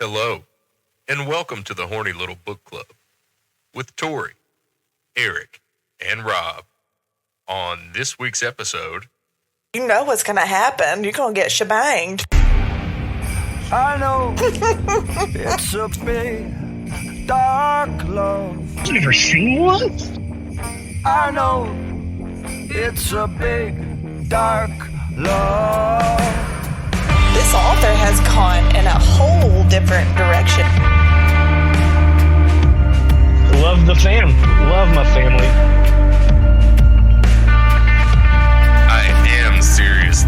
Hello, and welcome to the Horny Little Book Club with Tori, Eric, and Rob. On this week's episode, you know what's going to happen. You're going to get shebanged. I know it's a big, dark love. You've never seen one? I know it's a big, dark love. This author has gone in a whole different direction. Love the fam. Love my family. I am serious.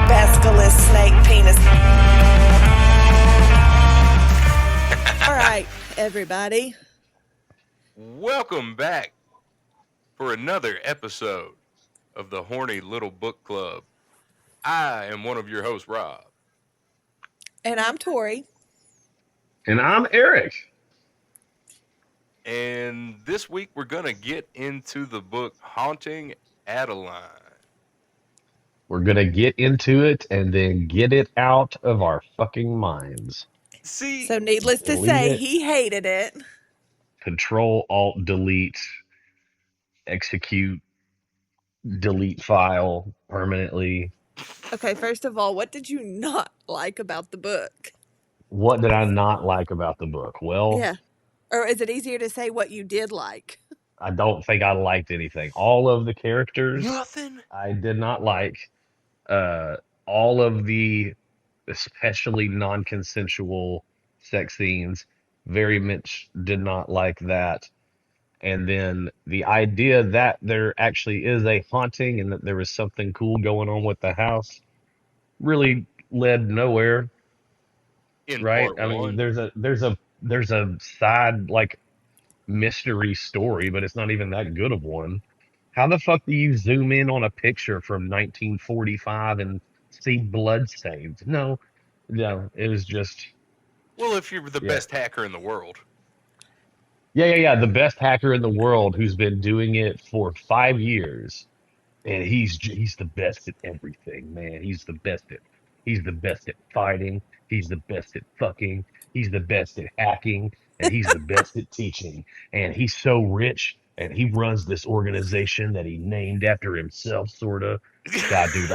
Basilisk snake penis. All right, everybody. Welcome back for another episode of the Horny Little Book Club. I am one of your hosts, Rob. And I'm Tori. And I'm Eric. And this week we're going to get into the book Haunting Adeline. We're going to get into it and then get it out of our fucking minds. See, So needless to say, he hated it. Control, Alt, Delete, execute, delete file permanently. Okay, first of all, what did you not like about the book? What did I not like about the book? Well, Yeah. Or is it easier to say what you did like? I don't think I liked anything. All of the characters, nothing. I did not like. All of the especially non-consensual sex scenes, very much did not like that. And then the idea that there actually is a haunting and that there was something cool going on with the house really led nowhere. Right? I mean, there's a side like mystery story, but it's not even that good of one. How the fuck do you zoom in on a picture from 1945 and see bloodstains? No, it was just. Well, if you're the best hacker in the world. Yeah. The best hacker in the world who's been doing it for 5 years, and he's the best at everything, man. He's the best at fighting. He's the best at fucking. He's the best at hacking, and he's the best at teaching. And he's so rich, and he runs this organization that he named after himself, sort of. God, dude,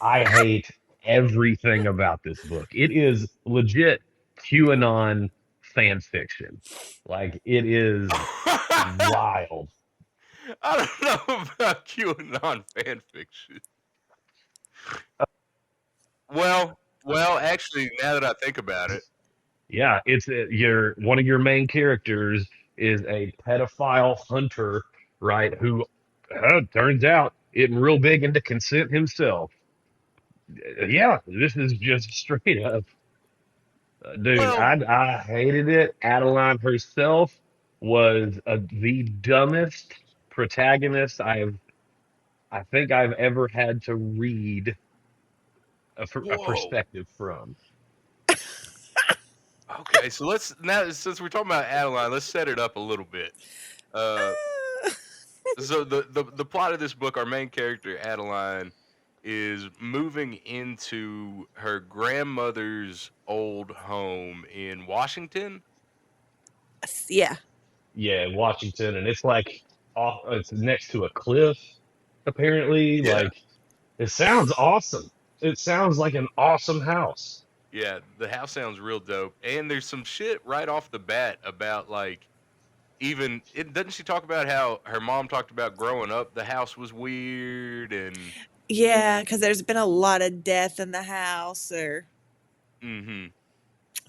I hate everything about this book. It is legit QAnon fan fiction. Like, it is wild. I don't know about QAnon fan fiction. Well, actually, now that I think about it, yeah, it's one of your main characters is a pedophile hunter, right? Who turns out getting real big into consent himself. Yeah, this is just straight up, dude. I hated it. Adeline herself was the dumbest protagonist I think I've ever had to read a perspective from. Okay, so now since we're talking about Adeline, let's set it up a little bit. So the plot of this book, our main character Adeline is moving into her grandmother's old home in Washington. Yeah. Yeah, Washington, and it's like it's next to a cliff. Apparently, like it sounds awesome. It sounds like an awesome house. Yeah, the house sounds real dope, and there's some shit right off the bat about like doesn't she talk about how her mom talked about growing up the house was weird and yeah, because there's been a lot of death in the house, or so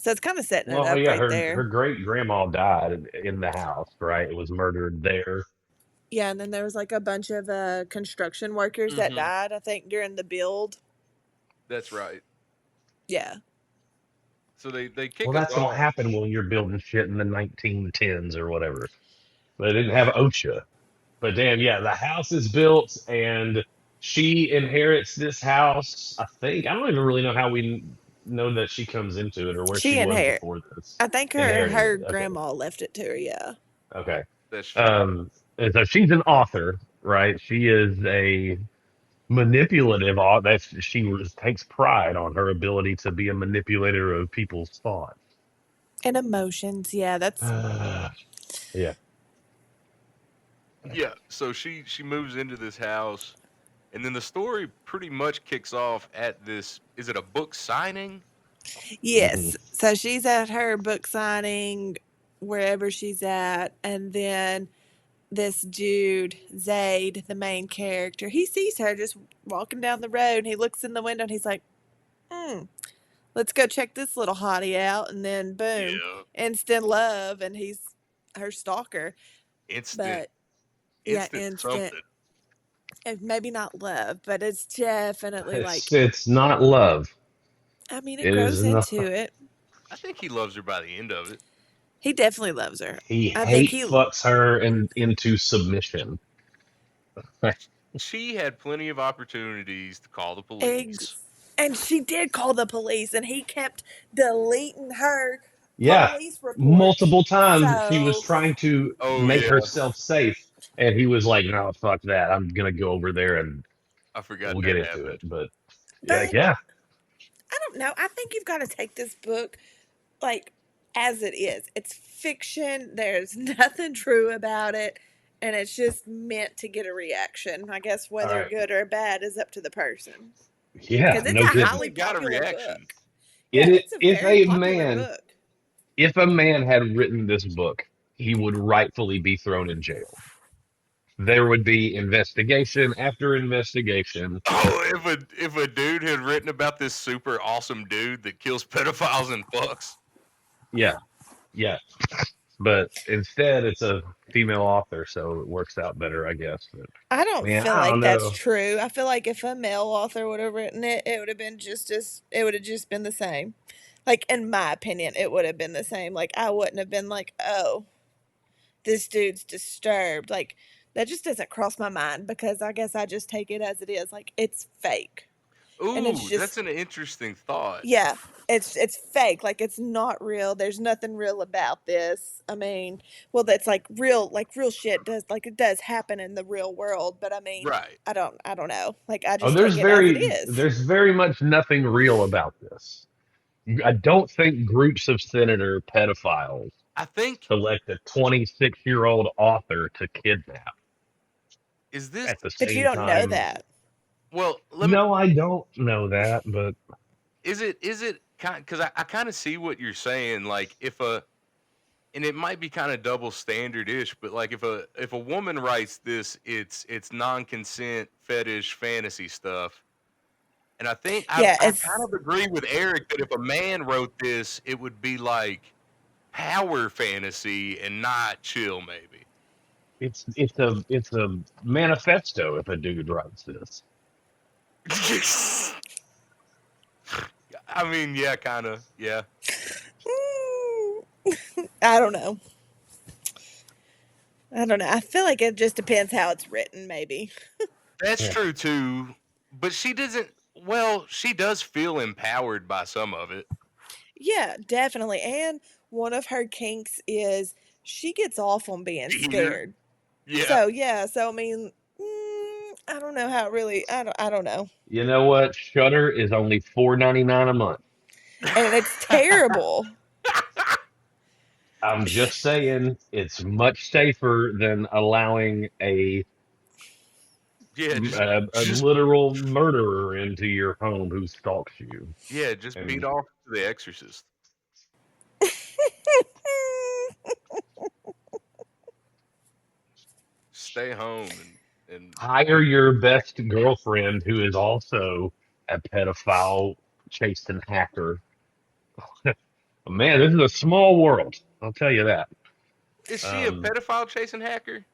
it's kind of setting it up right there. Her great grandma died in the house, right? It was murdered there. Yeah, and then there was like a bunch of construction workers that died, I think, during the build. That's right. Yeah. So they kick. Well, that's what happened when you're building shit in the 1910s or whatever. But they didn't have OSHA. But damn, yeah, the house is built and she inherits this house. I think I don't even really know how we know that she comes into it or where she was before this. I think her grandma left it to her. Yeah. Okay. That's true. And so she's an author, right? She is a manipulative author. Takes pride on her ability to be a manipulator of people's thoughts. And emotions. Yeah, that's Yeah. Yeah. So she moves into this house, and then the story pretty much kicks off at this. Is it a book signing? Hmm. yes. So she's at her book signing wherever she's at, and then this dude, Zaid, the main character, he sees her just walking down the road and he looks in the window and he's like, hmm, let's go check this little hottie out. And then boom, Yeah. instant love, and he's her stalker. Instant, But yeah, instant instant, something. maybe not love, but it's definitely It's like, it's not love. I mean, it It is grows not. into it. I think he loves her by the end of it. He definitely loves her. He I think hate he, fucks her into submission. She had plenty of opportunities to call the police. eggs. And she did call the police, and he kept deleting her Yeah, police reports. multiple times she was So, trying to Oh make yeah, herself safe, and he was like, "No, fuck that. I'm gonna go over there and I forgot we'll that get into it." happened. But yeah, but yeah, I don't know. I think you've got to take this book like as it is. It's fiction. There's nothing true about it, and it's just meant to get a reaction. I guess all whether right, good or bad is up to the person. yeah, Because it's no a kidding. highly Definitely got a popular reaction. book. Yeah, it's a If very a popular man book. if a man had written this book, he would rightfully be thrown in jail. There would be investigation after investigation. Oh, if a dude had written about this super awesome dude that kills pedophiles and fucks. Yeah, yeah. But instead, it's a female author, so it works out better, I guess. But I don't man, feel I don't like that's know. true. I feel like if a male author would have written it, it would have just been the same. Like in my opinion, it would have been the same. Like I wouldn't have been like, "Oh, this dude's disturbed." Like that just doesn't cross my mind because I guess I just take it as it is. Like it's fake. And it's Ooh, just that's an interesting thought. yeah, it's fake. Like it's not real. There's nothing real about this. I mean, well, that's like real shit does like it does happen in the real world. But I mean, Right. I don't know. Like I Oh, just take it as it is. there's very much nothing real about this. I don't think groups of senator pedophiles I think select a 26-year-old author to kidnap is this at the But you same don't know time. that. well, let me No, I don't know that, but is it kind because I kind of see what you're saying. Like if a and it might be kind of double standard ish, but like if a woman writes this, it's non consent fetish fantasy stuff. And I think Yeah, I kind it's of agree with Eric that if a man wrote this, it would be like power fantasy and not chill, maybe. it's a manifesto if a dude writes this. I mean, yeah, kind of, yeah. I don't know. I don't know. I feel like it just depends how it's written. Maybe. That's Yeah. true too. But she doesn't. Well, she does feel empowered by some of it. Yeah, definitely. And one of her kinks is she gets off on being Fear. scared. Yeah. So yeah, so I mean, I don't know how it really. I don't know, You know what? Shutter is only $4.99 a month. and it's terrible. I'm just saying it's much safer than allowing Yeah, a just literal murderer into your home who stalks you. yeah, just beat And off to the Exorcist. Stay home and hire your best girlfriend who is also a pedophile chasing hacker. Man, this is a small world. I'll tell you that. is she a Um, pedophile chasing hacker?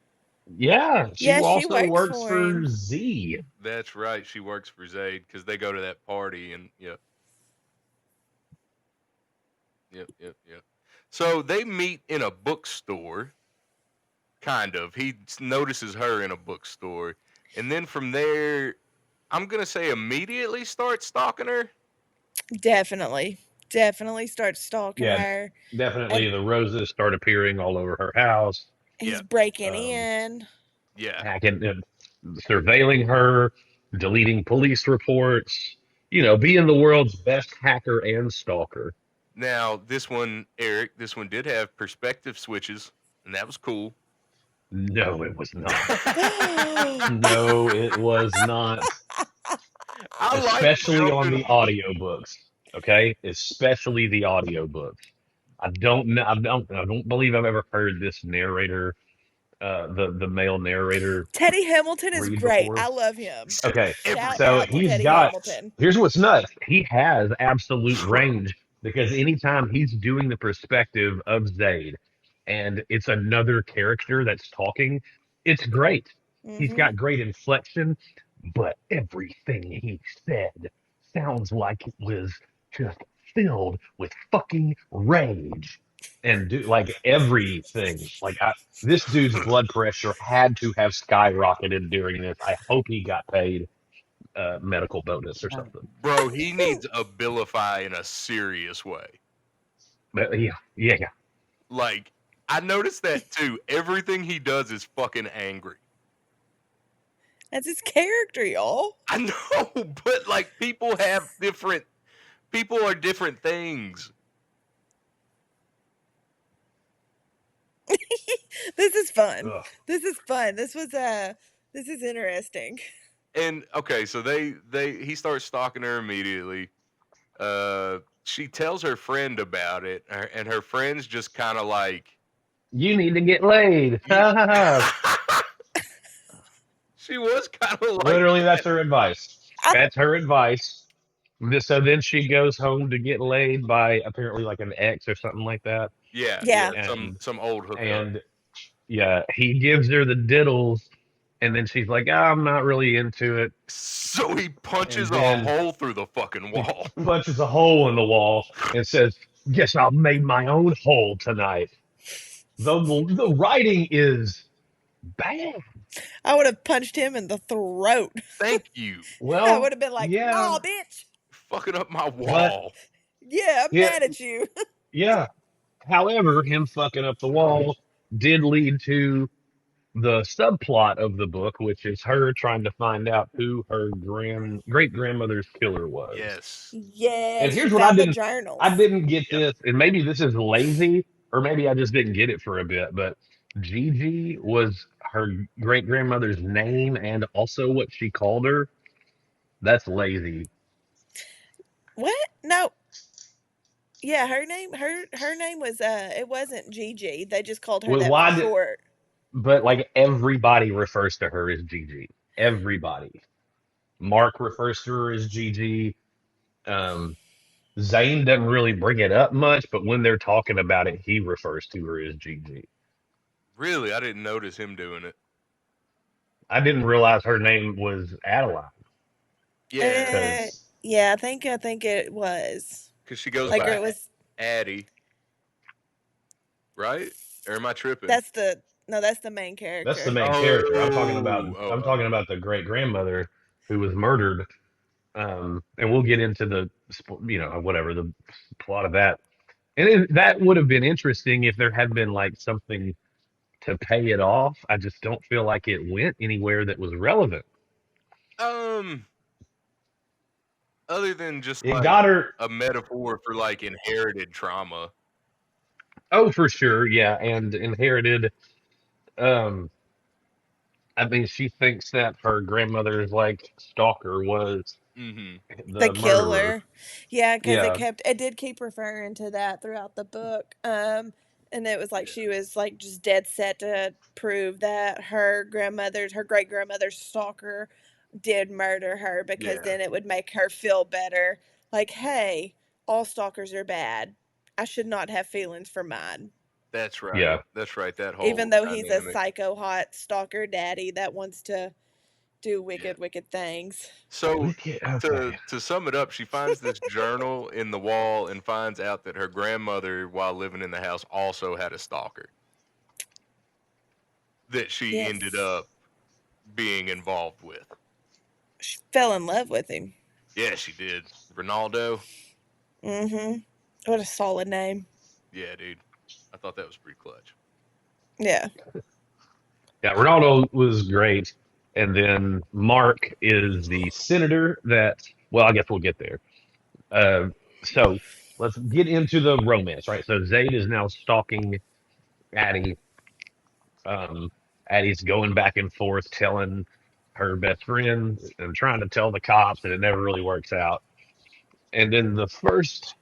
yeah, she Yeah, she also works works for for him. Z. That's right. She works for Zayd because they go to that party and yep, yep, yep, yep. So they meet in a bookstore. Kind of. He notices her in a bookstore, and then from there, I'm gonna say immediately starts stalking her. Definitely, definitely start stalking Yeah, her, definitely. and The roses start appearing all over her house. He's Yeah. breaking um, in. Yeah. hacking, surveilling her, deleting police reports. Being the world's best hacker and stalker. Now, this one, Eric, this one did have perspective switches, and that was cool. No, it was not. I No, it was not. like Especially on jumping. the audiobooks. Okay, especially the audiobooks. I don't know. I don't believe I've ever heard this narrator, the male narrator, Teddy Hamilton is read great. before. I love him. Okay, Shout Everything. so out to he's Teddy got. Hamilton. Here's what's nuts. He has absolute range because anytime he's doing the perspective of Zayd, and it's another character that's talking, it's great. He's Hmm. got great inflection, but everything he said sounds like it was just filled with fucking rage. And like everything, this dude's blood pressure had to have skyrocketed during this. I hope he got paid medical bonus or something. Bro, he needs Abilify in a serious way. But yeah, yeah, yeah. Like, I noticed that too. Everything he does is fucking angry. That's his character, y'all. I know, but like people are different things. This is fun. Ugh. This is fun. This is interesting. And okay, so he starts stalking her immediately. She tells her friend about it, and her friend's just kind of like, You need to get laid. "Ye-" She was kind of like Literally, that's that. her advice. I, That's her advice. So then she goes home to get laid by apparently like an ex or something like that. Yeah, yeah, yeah. some old hookup. And yeah, he gives her the diddles, and then she's like, I'm not really into it. So he And punches a then hole through the fucking he wall. punches a hole in the wall and says, Guess I'll make my own hole tonight. The writing is bad. I would have punched him in the throat. Thank you. I would Well, have been like, yeah, "Nah, bitch. Fucking up my but wall. Yeah, I'm yeah, mad at you." yeah. However, him fucking up the wall did lead to the subplot of the book, which is her trying to find out who her great grandmother's killer was. Yes. Yeah, And she here's what I found the didn't I journals. didn't get Yep. this, and maybe this is lazy, or maybe I just didn't get it for a bit, but Gigi was her great grandmother's name and also what she called her. That's lazy. What? No. Yeah, her name was it wasn't Gigi. They just called her Well, that for why did short. but like everybody refers to her as Gigi. Everybody. Mark refers to her as Gigi. Um, Zane doesn't really bring it up much, but when they're talking about it, he refers to her as Gigi. Really, I didn't notice him doing it. I didn't realize her name was Adeline Yeah, Uh, because yeah, I think it was. because she goes Like by okay, it was Addie, right? Or am I tripping? that's the no, that's the main that's the character. main character. Oh, oh, I'm talking oh. about the great grandmother who was murdered. And we'll get into whatever the plot of that. And that would have been interesting if there had been like something to pay it off. I just don't feel like it went anywhere that was relevant. Um, other than just It like got her. a metaphor for like inherited trauma. Oh, for sure, yeah, and inherited. Um, I mean, she thinks that her grandmother's like stalker was Mm-hmm. The the murderer. killer. Yeah, because Yeah, it did keep referring to that throughout the book. And it was like Yeah. she was like just dead set to prove that her great grandmother's stalker did murder her because Yeah, then it would make her feel better. Like, hey, all stalkers are bad. I should not have feelings for mine. that's right. yeah. That's right. That Even whole though he's a dynamic. psycho hot stalker daddy that wants to do Yeah. wicked, wicked things. So Okay. to sum it up, she finds this journal in the wall and finds out that her grandmother, while living in the house, also had a stalker that she ended Yes. up being involved with. She fell in love with him. Yeah, she did. Ronaldo. Mm-hmm. What a solid name. Yeah, dude. I thought that was pretty clutch. Yeah. Yeah, Ronaldo was great. And then Mark is the senator that, well, I guess we'll get there. Uh, so let's get into the romance, right? So Zayd is now stalking Addie. Um, Addie's going back and forth telling her best friend and trying to tell the cops, and it never really works out. And then the first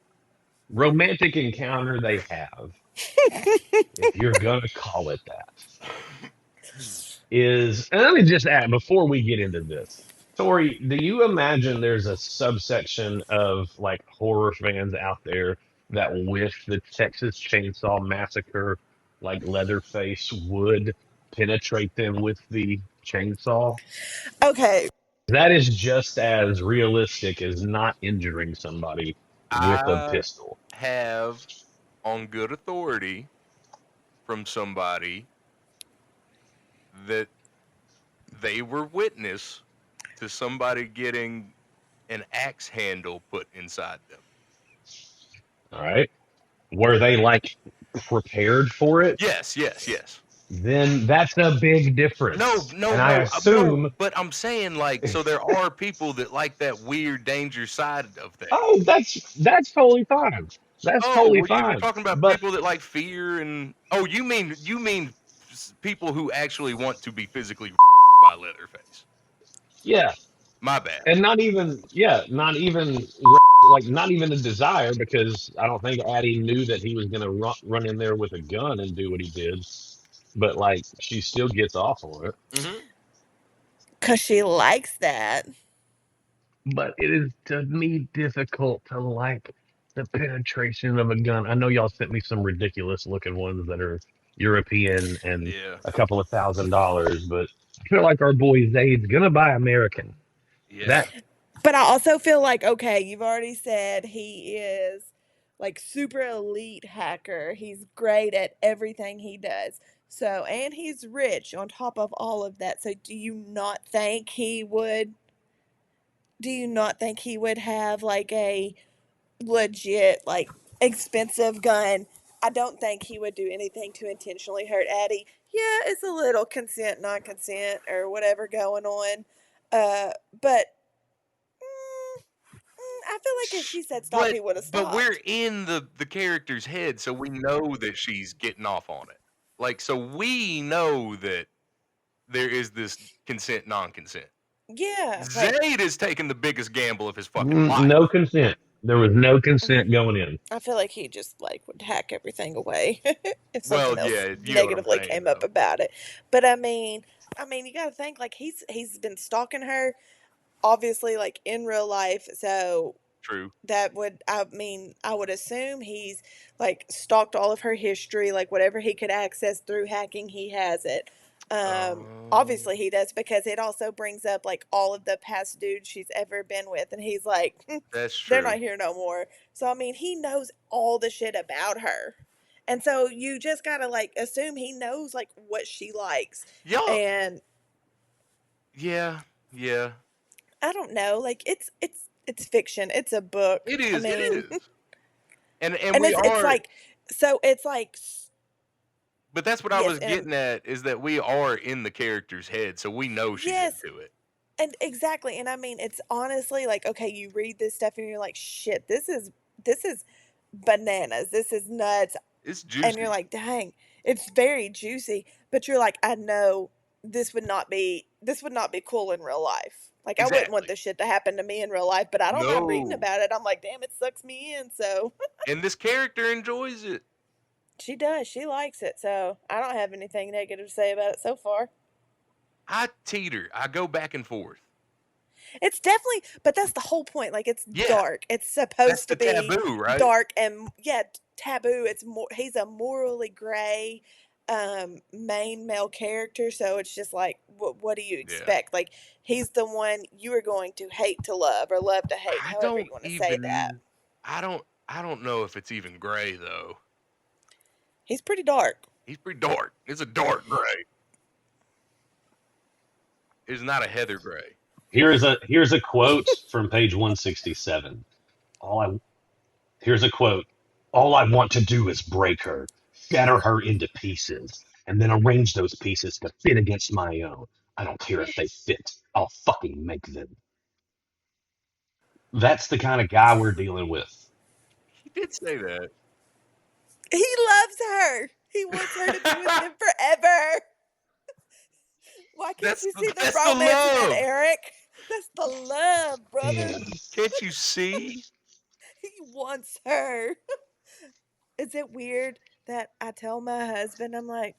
romantic encounter they have, if you're gonna call it that, is, and let me just add before we get into this, Tori, do you imagine there's a subsection of like horror fans out there that wish the Texas Chainsaw Massacre, like Leatherface, would penetrate them with the chainsaw? Okay. That is just as realistic as not injuring somebody with a I pistol. have on good authority from somebody that they were witness to somebody getting an axe handle put inside them. All right. Were they like prepared for it? Yes, yes, yes. Then that's a big No, difference. no, And I no, no. assume, But I'm saying like, so there are people that like that weird danger side of things. oh, that's totally fine. That's Oh, totally well, you're fine. talking about But people that like fear and oh, you mean people who actually want to be physically by Leatherface. yeah, My bad. and not even yeah, not even like not even a desire because I don't think Addie knew that he was gonna run in there with a gun and do what he did. But like she still gets off on it. Hmm. Because she likes that. But it is to me difficult to like the penetration of a gun. I know y'all sent me some ridiculous looking ones that are European and Yeah, a couple of $1,000, but I feel like our boy Zayd's gonna buy American. yeah. That But I also feel like, okay, you've already said he is like super elite hacker. He's great at everything he does. So, and he's rich on top of all of that. So, do you not think he would have like a legit, like expensive gun? I don't think he would do anything to intentionally hurt Addie. Yeah, it's a little consent, non consent, or whatever going on. But I feel like if she said stop, But he would have but we're stopped. in the character's head, so we know that she's getting off on it. Like, so we know that there is this consent, non-consent. Yeah, but Zayd is taking the biggest gamble of his fucking life. no consent. There was no mm, consent going in. I feel like he just like would hack everything away if Well, something else yeah, you know what I'm negatively saying, came up though. about it. But I mean, you got to think like he's been stalking her, obviously, like in real life. So True. that would, I mean, I would assume he's like stalked all of her history, like whatever he could access through hacking, he has it. Um, Obviously he does, because it also brings up like all of the past dudes she's ever been with, and he's like, that's they're true. not here no more. So I mean, he knows all the shit about her, and so you just gotta like assume he knows like what she likes, Y'all, and yeah, yeah. I don't know, like it's fiction, it's a book. It I is, it mean, is. And and we it's are, like, so it's like, but that's what I yes, was and getting at is that we are in the character's head, so we know she's yes, into it. and exactly, and I mean, it's honestly like, okay, you read this stuff and you're like, shit, this is bananas, this is nuts, It's and you're juicy. like, dang, it's very juicy, but you're like, I know this would not be cool in real life. Like, I wouldn't want Exactly. this shit to happen to me in real life, but I don't mind reading No. about it. I'm like, damn, it sucks me in. So And this character enjoys it. she does. She likes it. So I don't have anything negative to say about it so far. I teeter. I go back and forth. It's definitely, but that's the whole point. Like, it's Yeah, dark. It's that's supposed to the be taboo, right? dark and, yeah, taboo. It's more, he's a morally gray main male character, so it's just like, what do you Yeah. expect? Like, he's the one you are going to hate to love, or love to hate, I however don't you want to say that. even I don't know if it's even gray though. He's pretty dark. He's pretty dark. It's a dark gray. It's not a heather gray. Here's a quote from page 167. All I Here's a quote. All I want to do is break her, shatter her into pieces, and then arrange those pieces to fit against my own. I don't care if they fit. I'll fucking make them. That's the kind of guy we're dealing with. He did say that. He loves her. He wants her to be with him forever. Why can't That's you see the that's the romance in that, love. Eric? That's the love, brother. Yeah. Can't you see? He wants her. Is it weird that I tell my husband, I'm like,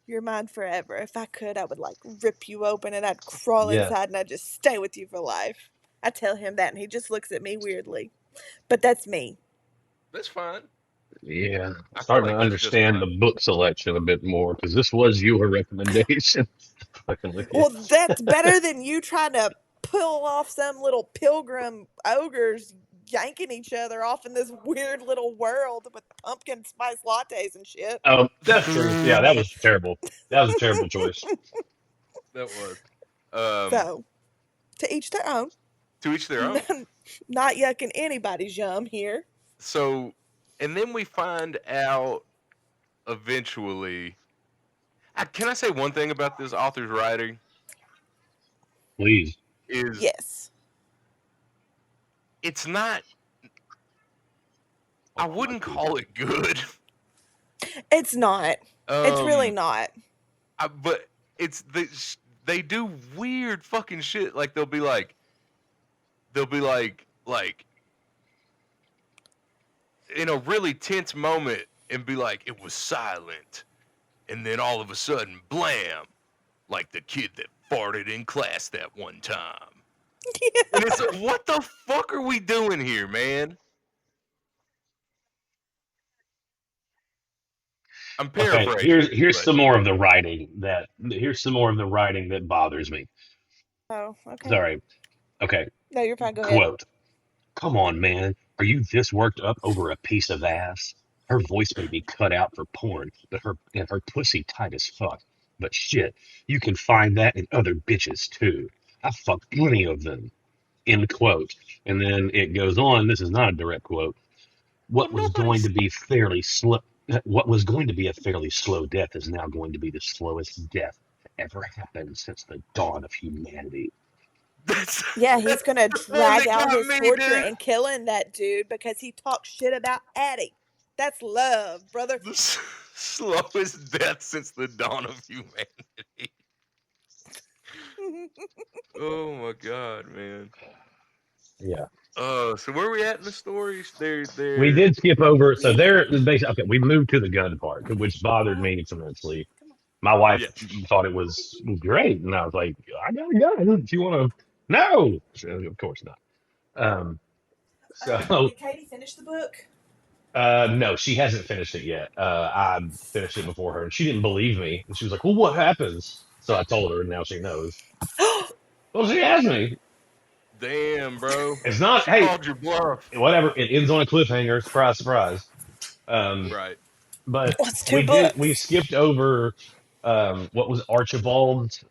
you're mine forever. If I could, I would like rip you open and I'd crawl Yeah. inside and I'd just stay with you for life. I tell him that and he just looks at me weirdly. But that's me. That's fine. Yeah. I feel Starting to like that's just understand fine. the book selection a bit more because this was your recommendation. Fucking with you. Well, that's better than you trying to pull off some little pilgrim ogres yanking each other off in this weird little world with pumpkin spice lattes and shit. Oh, that's true. Yeah, that was terrible. That was a terrible choice. That was. Um, So, to each their own. to each their own. Not yucking anybody's yum here. So, and then we find out eventually. Can I say one thing about this author's writing? Please. Is Yes. it's not. I wouldn't call it good. It's not. It's really Um, not. but it's they do weird fucking shit. Like they'll be like in a really tense moment and be like, it was silent, and then all of a sudden, blam, like the kid that farted in class that one time. And it's like, what the fuck are we doing here, man? I'm Okay, paraphrasing, here's but some more of the writing that bothers me. Oh, okay. Sorry. Okay, No, you're fine. Go ahead. quote. Come on, man. Are you this worked up over a piece of ass? Her voice may be cut out for porn, but her pussy tight as fuck. But shit, you can find that in other bitches too. I fucked plenty of them. End quote. And then it goes on. This is not a direct quote. well, What was going nobody's. to be fairly slow. What was going to be a fairly slow death is now going to be the slowest death that ever happened since the dawn of humanity. That's Yeah, he's that's gonna the one drag that out got his me, torture dude. and killing that dude because he talks shit about Addie. That's love, brother. The slowest death since the dawn of humanity. Oh my god, man. Yeah. So where are we at in the stories? We They're did skip over. So there, basically, okay, we moved to the gun part, which bothered me immensely. My wife yes. thought it was great, and I was like, "I got a gun. If you want to?" No, of course not. Um, so Did Katie finish the book? no, she hasn't finished it yet. I finished it before her, and she didn't believe me. And she was like, "Well, what happens?" So I told her, and now she knows. Well, she asked me. Damn, bro. It's not. She Hey, called your bluff. whatever. It ends on a cliffhanger. Surprise, surprise. Um, Right. but What's two books? we skipped over what was Archibald's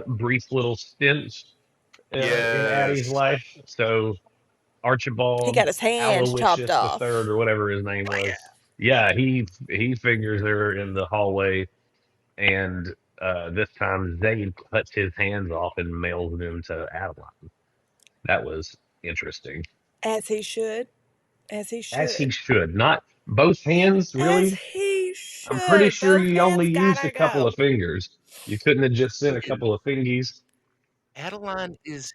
brief little stint in Addie's Yes. life. So He Archibald got his hand chopped Aloysius the off. third or whatever his name was. Yeah, he figures her in the hallway, and this time Zayd cuts his hands off and mails them to Adeline. That was interesting. As he should. As he As he should. should. Not both hands, As really. he I'm pretty should. sure Both you only hands used a gotta couple go. of fingers. You couldn't have just sent a couple of fingies. Adeline is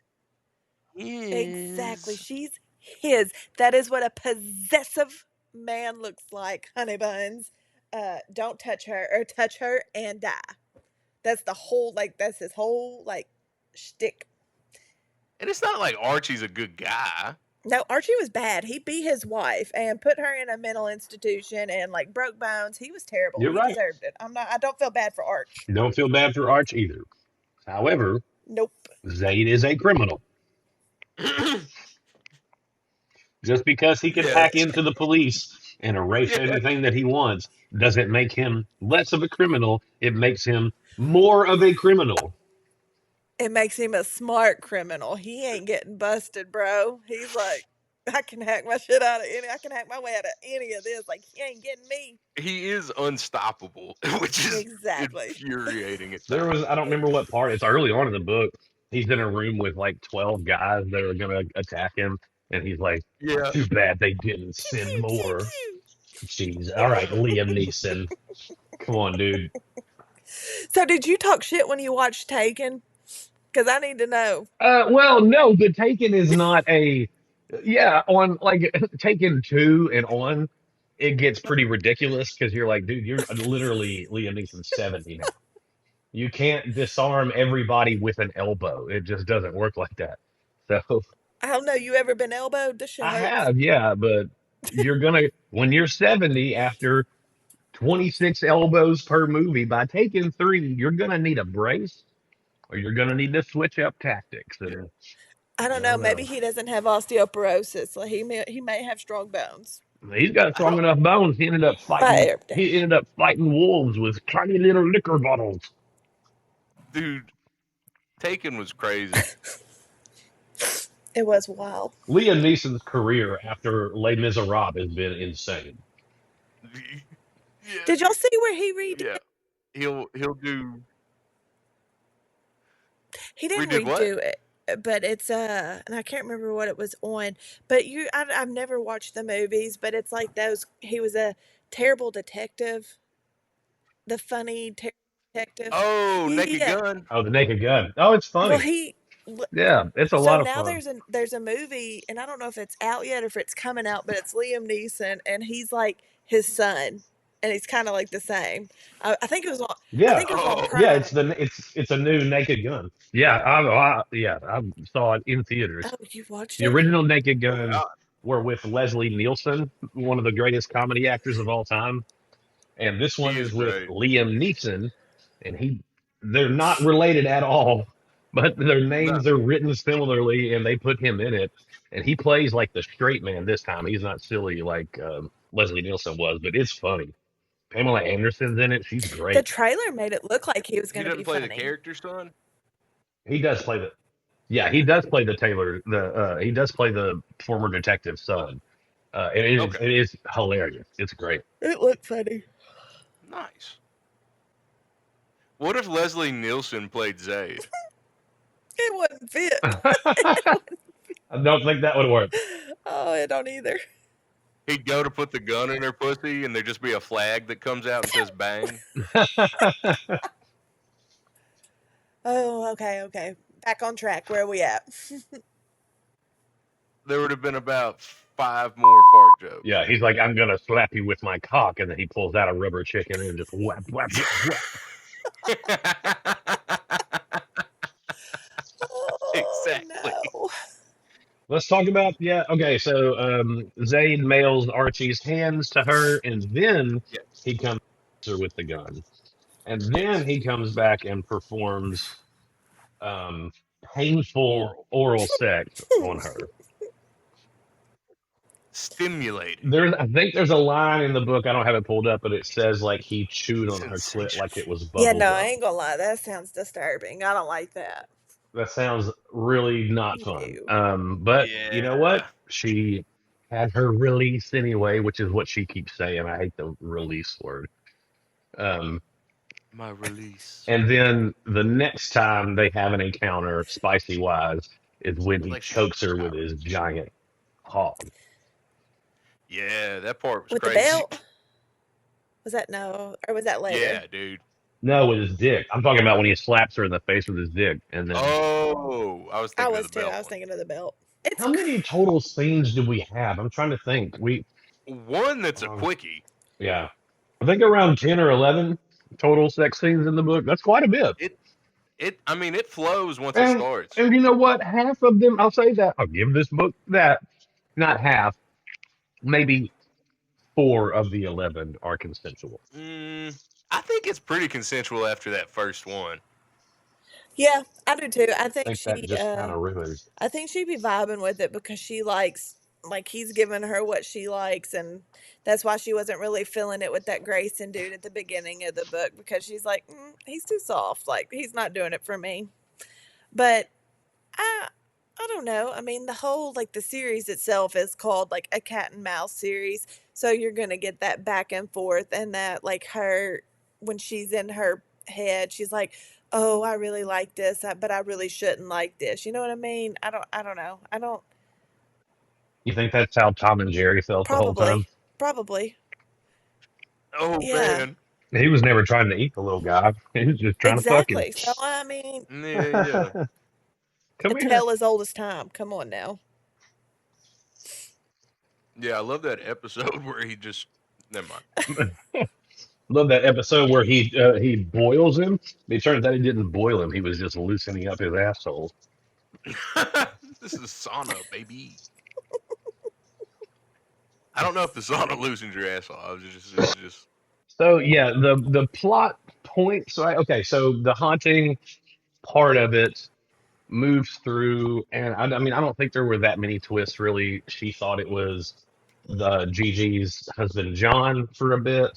Exactly. his. She's his. That is what a possessive man looks like, honey buns. Don't touch her or touch her and die. That's the whole that's his whole shtick. And it's not like Archie's a good guy. No, Archie was bad. He beat his wife and put her in a mental institution and broke bones. He was terrible. You're He right. deserved it. I don't feel bad for Arch. Don't feel bad for Arch either. However, Nope. Zayd is a criminal. Just because he can hack Yes. into the police and erase Yeah. anything that he wants doesn't make him less of a criminal. It makes him more of a criminal. It makes him a smart criminal. He ain't getting busted, bro. He's like, I can hack my shit out of any. I can hack my way out of any of this. Like he ain't getting me. He is unstoppable, which is Exactly. infuriating at There was, times. I don't remember what part, it's early on in the book. He's in a room with like 12 guys that are going to attack him. And he's like, Yeah. too bad they didn't Pew send pew pew more. pew. Jeez. All right, Liam Neeson. Come on, dude. So did you talk shit when you watched Taken? Because I need to know. Well, no, but Taken is not a, yeah, on like Taken 2 and on, it gets pretty ridiculous because you're like, dude, you're literally Liam Neeson 70 now. You can't disarm everybody with an elbow. It just doesn't work like that. So I don't know. You ever been elbowed? This shit I hurts. have, yeah, but you're gonna when you're 70 after 26 elbows per movie by taking three, you're gonna need a brace or you're gonna need to switch up tactics. Yeah. And I I don't know. don't Maybe know. he doesn't have osteoporosis. Like he may have strong bones. He's got I strong don't enough bones. My everything. He ended up fighting wolves with tiny little liquor bottles. dude, Taken was crazy. It was wild. Liam Neeson's career after Les Miserables has been insane. Yeah. Did y'all see where he redid? Yeah. He'll do He didn't redid what? redo it, but it's and I can't remember what it was on. But I've never watched the movies, but it's like those. He was a terrible detective, the funny terrible detective. Oh, Naked Yeah. Gun. Oh, the Naked Gun. Oh, it's Well, funny. he. Yeah, it's a So lot of now fun. there's a movie, and I don't know if it's out yet or if it's coming out, but it's Liam Neeson, and he's like his son, and he's kind of like the same. I think it was on. I Yeah, think it was on Oh, yeah. Prime. It's a new Naked Gun. Yeah, I saw it in theaters. Oh, you watched The it? original Naked oh Gun God. were with Leslie Nielsen, one of the greatest comedy actors of all time, and this He one is is with great. Liam Neeson, and they're not related at all, but their No, names are written similarly, and they put him in it, and he plays like the straight man this time. He's not silly like Leslie Nielsen was, but it's funny. Pamela Anderson's in it. She's The great. trailer made it look like he was he going to doesn't be play the funny. character son. He does play the Yeah, he does play the Taylor. The He does play the former detective's son. Okay, It is hilarious. It's great. It looked funny. nice. What if Leslie Nielsen played Zayd? It wouldn't fit. I don't think that would work. Oh, it don't either. He'd go to put the gun in her pussy, and there'd just be a flag that comes out and says "bang." Oh, okay. Back on track. Where are we at? There would have been about 5 more fart jokes. Yeah, he's like, I'm gonna slap you with my cock, and then he pulls out a rubber chicken and just whap whap whap whap. Oh exactly. no. Let's talk about Okay, so Zayd mails Archie's hands to her, and then Yes. he comes to her with the gun, and then Yes. he comes back and performs um, painful Oral. oral sex on her. Stimulating. I think there's a line in the book. I don't have it pulled up, but it says like he chewed on her clit Sensational. like it was Yeah, bubble no, I gum. ain't gonna lie. That sounds disturbing. I don't like that. That sounds really not fun. No. But you know what? Yeah. She had her release anyway, which is what she keeps saying. I hate the release word. Um, My release. and then the next time they have an encounter, spicy wise, is when he Like chokes her with shower. his giant hog. Yeah, that part was With the crazy. belt? Was that no? Or was that later? Yeah, dude. No, with his dick. I'm talking about when he slaps her in the face with his dick. And then, Oh, I was I thinking of was the too. belt I was one. thinking of the belt. It's how many total scenes do we have? I'm trying to think. One that's a Um, quickie. yeah, I think around 10 or 11 total sex scenes in the book. That's quite a bit. I mean, it flows once it And starts. and you know what? Half of them, I'll say that. I'll give this book that. Not half, maybe 4 of the 11 are consensual. I think it's pretty consensual after that first one. yeah, I do too. I think that just kind of really. I think she'd be vibing with it because she likes like he's giving her what she likes, and that's why she wasn't really feeling it with that Grayson dude at the beginning of the book because she's like, he's too soft. Like he's not doing it for me. But I I don't know. I mean, the whole like the series itself is called like a cat and mouse series, so you're gonna get that back and forth, and that like her when she's in her head, she's like, "Oh, I really like this, but I really shouldn't like this." You know what I mean? I don't know. I don't. You think that's how Tom and Jerry felt the whole time? Probably. Probably. Oh Yeah. man. He was never trying to eat the little guy. He was just trying to fuck him. Exactly. So I mean, Yeah, yeah. a Come here. tale as old as time. Come on now. Yeah, I love that episode where he just never mind. Love that episode where he boils him. It turns out he didn't boil him. He was just loosening up his asshole. This is sauna, baby. I don't know if the sauna loosens your asshole. I was just it was just So yeah, the plot points. Right? Okay, so the haunting part of it moves through, and I mean, I don't think there were that many twists really. She thought it was the Gigi's husband John for a bit.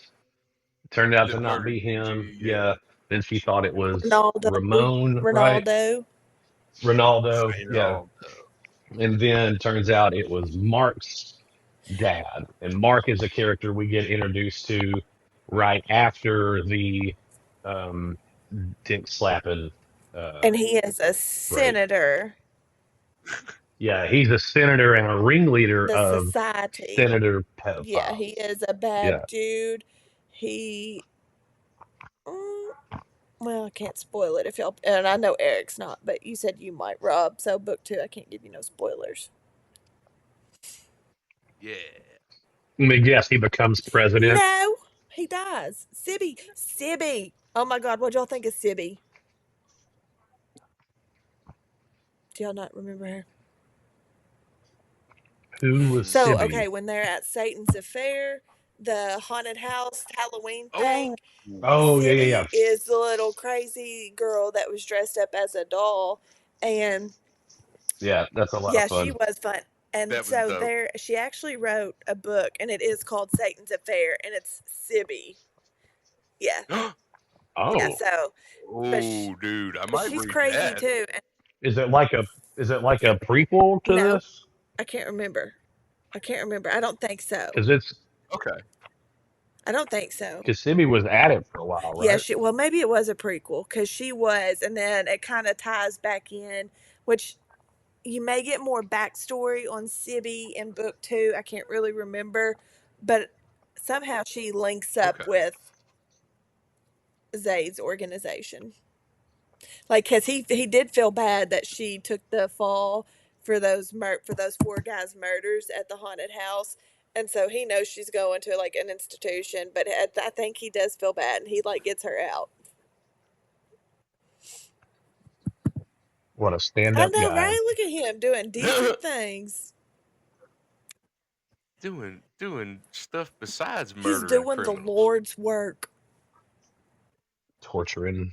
Turned out that to not murdered be him. Gigi. Yeah. Yeah, Then she thought it was Ronaldo. Ramon, right? Ronaldo. Ronaldo. Yeah. Ronaldo. And then turns out it was Mark's dad. And Mark is a character we get introduced to right after the um, dick slapping And he is a break. senator. Yeah, he's a senator and a ringleader The of society. senator Yeah, he pedophiles. is a bad Yeah. dude. He. Mm, well, I can't spoil it if y'all. And I know Eric's not, but you said you might, Rob. So, book two, I can't give you no spoilers. Yeah. I mean, yes, he becomes president. No, he dies. Sibby. Sibby. Oh my God, what y'all think of Sibby? Do y'all not remember her? Who was So, Mm. okay, Sibby? when they're at Satan's Affair, the haunted house Halloween Oh. thing, Oh, yeah, yeah, yeah. Sibby is the little crazy girl that was dressed up as a doll. And Yeah, that's a lot of yeah, she fun. was fun. And That was so dope. there, she actually wrote a book, and it is called Satan's Affair, and it's Sibby. Yeah, yeah. Oh, So, but Oh, dude, I but might she's read crazy that. too. And is it like a prequel to no, this? I can't remember. I can't remember. I don't think so. Because it's Okay. I don't think so. because Sibby was at it for a while, Yeah, right? she. Well, maybe it was a prequel because she was, and then it kind of ties back in, which you may get more backstory on Sibby in book two. I can't really remember, but somehow she links up Okay. with Zay's organization. Like, cause he did feel bad that she took the fall for for those four guys' murders at the haunted house, and so he knows she's going to like an institution. But I think he does feel bad, and he like gets her out. What a I stand-up know, guy. right? Look at him doing decent things. doing stuff besides He's murdering doing the criminals. Lord's work. Torturing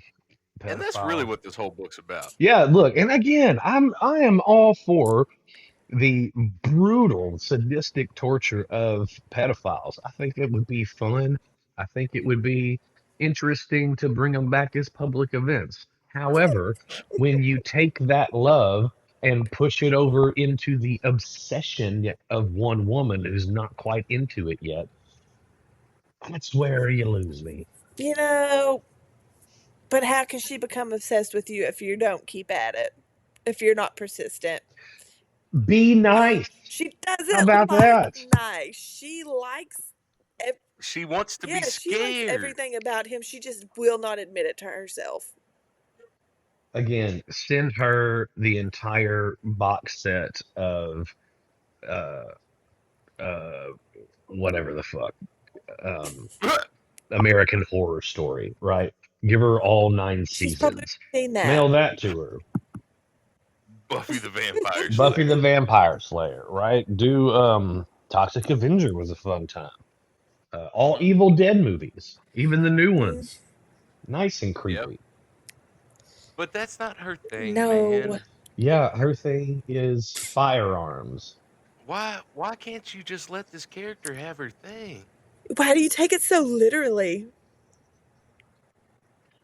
And that's really pedophiles. what this whole book's about. Yeah, look, and again, I am all for the brutal, sadistic torture of pedophiles. I think it would be fun. I think it would be interesting to bring them back as public events. However, when you take that love and push it over into the obsession of one woman who's not quite into it yet, that's where you lose me. You know, but how can she become obsessed with you if you don't keep at it? If you're not persistent? Be nice. She How doesn't about like that? nice. She likes She wants to be yeah, she likes scared. everything about him. She just will not admit it to herself. Again, send her the entire box set of uh uh whatever the fuck um American Horror Story, right? Give her all 9 She's probably seasons. seen that. Mail that to her. Buffy the Vampire Buffy the Slayer. Vampire Slayer, right? Do Toxic Avenger was a fun time. All Hmm. Evil Dead movies, even the new Mm, ones, nice and Yep. creepy. But that's not her thing, no. man. Yeah, her thing is firearms. Why can't you just let this character have her thing? Why do you take it so literally?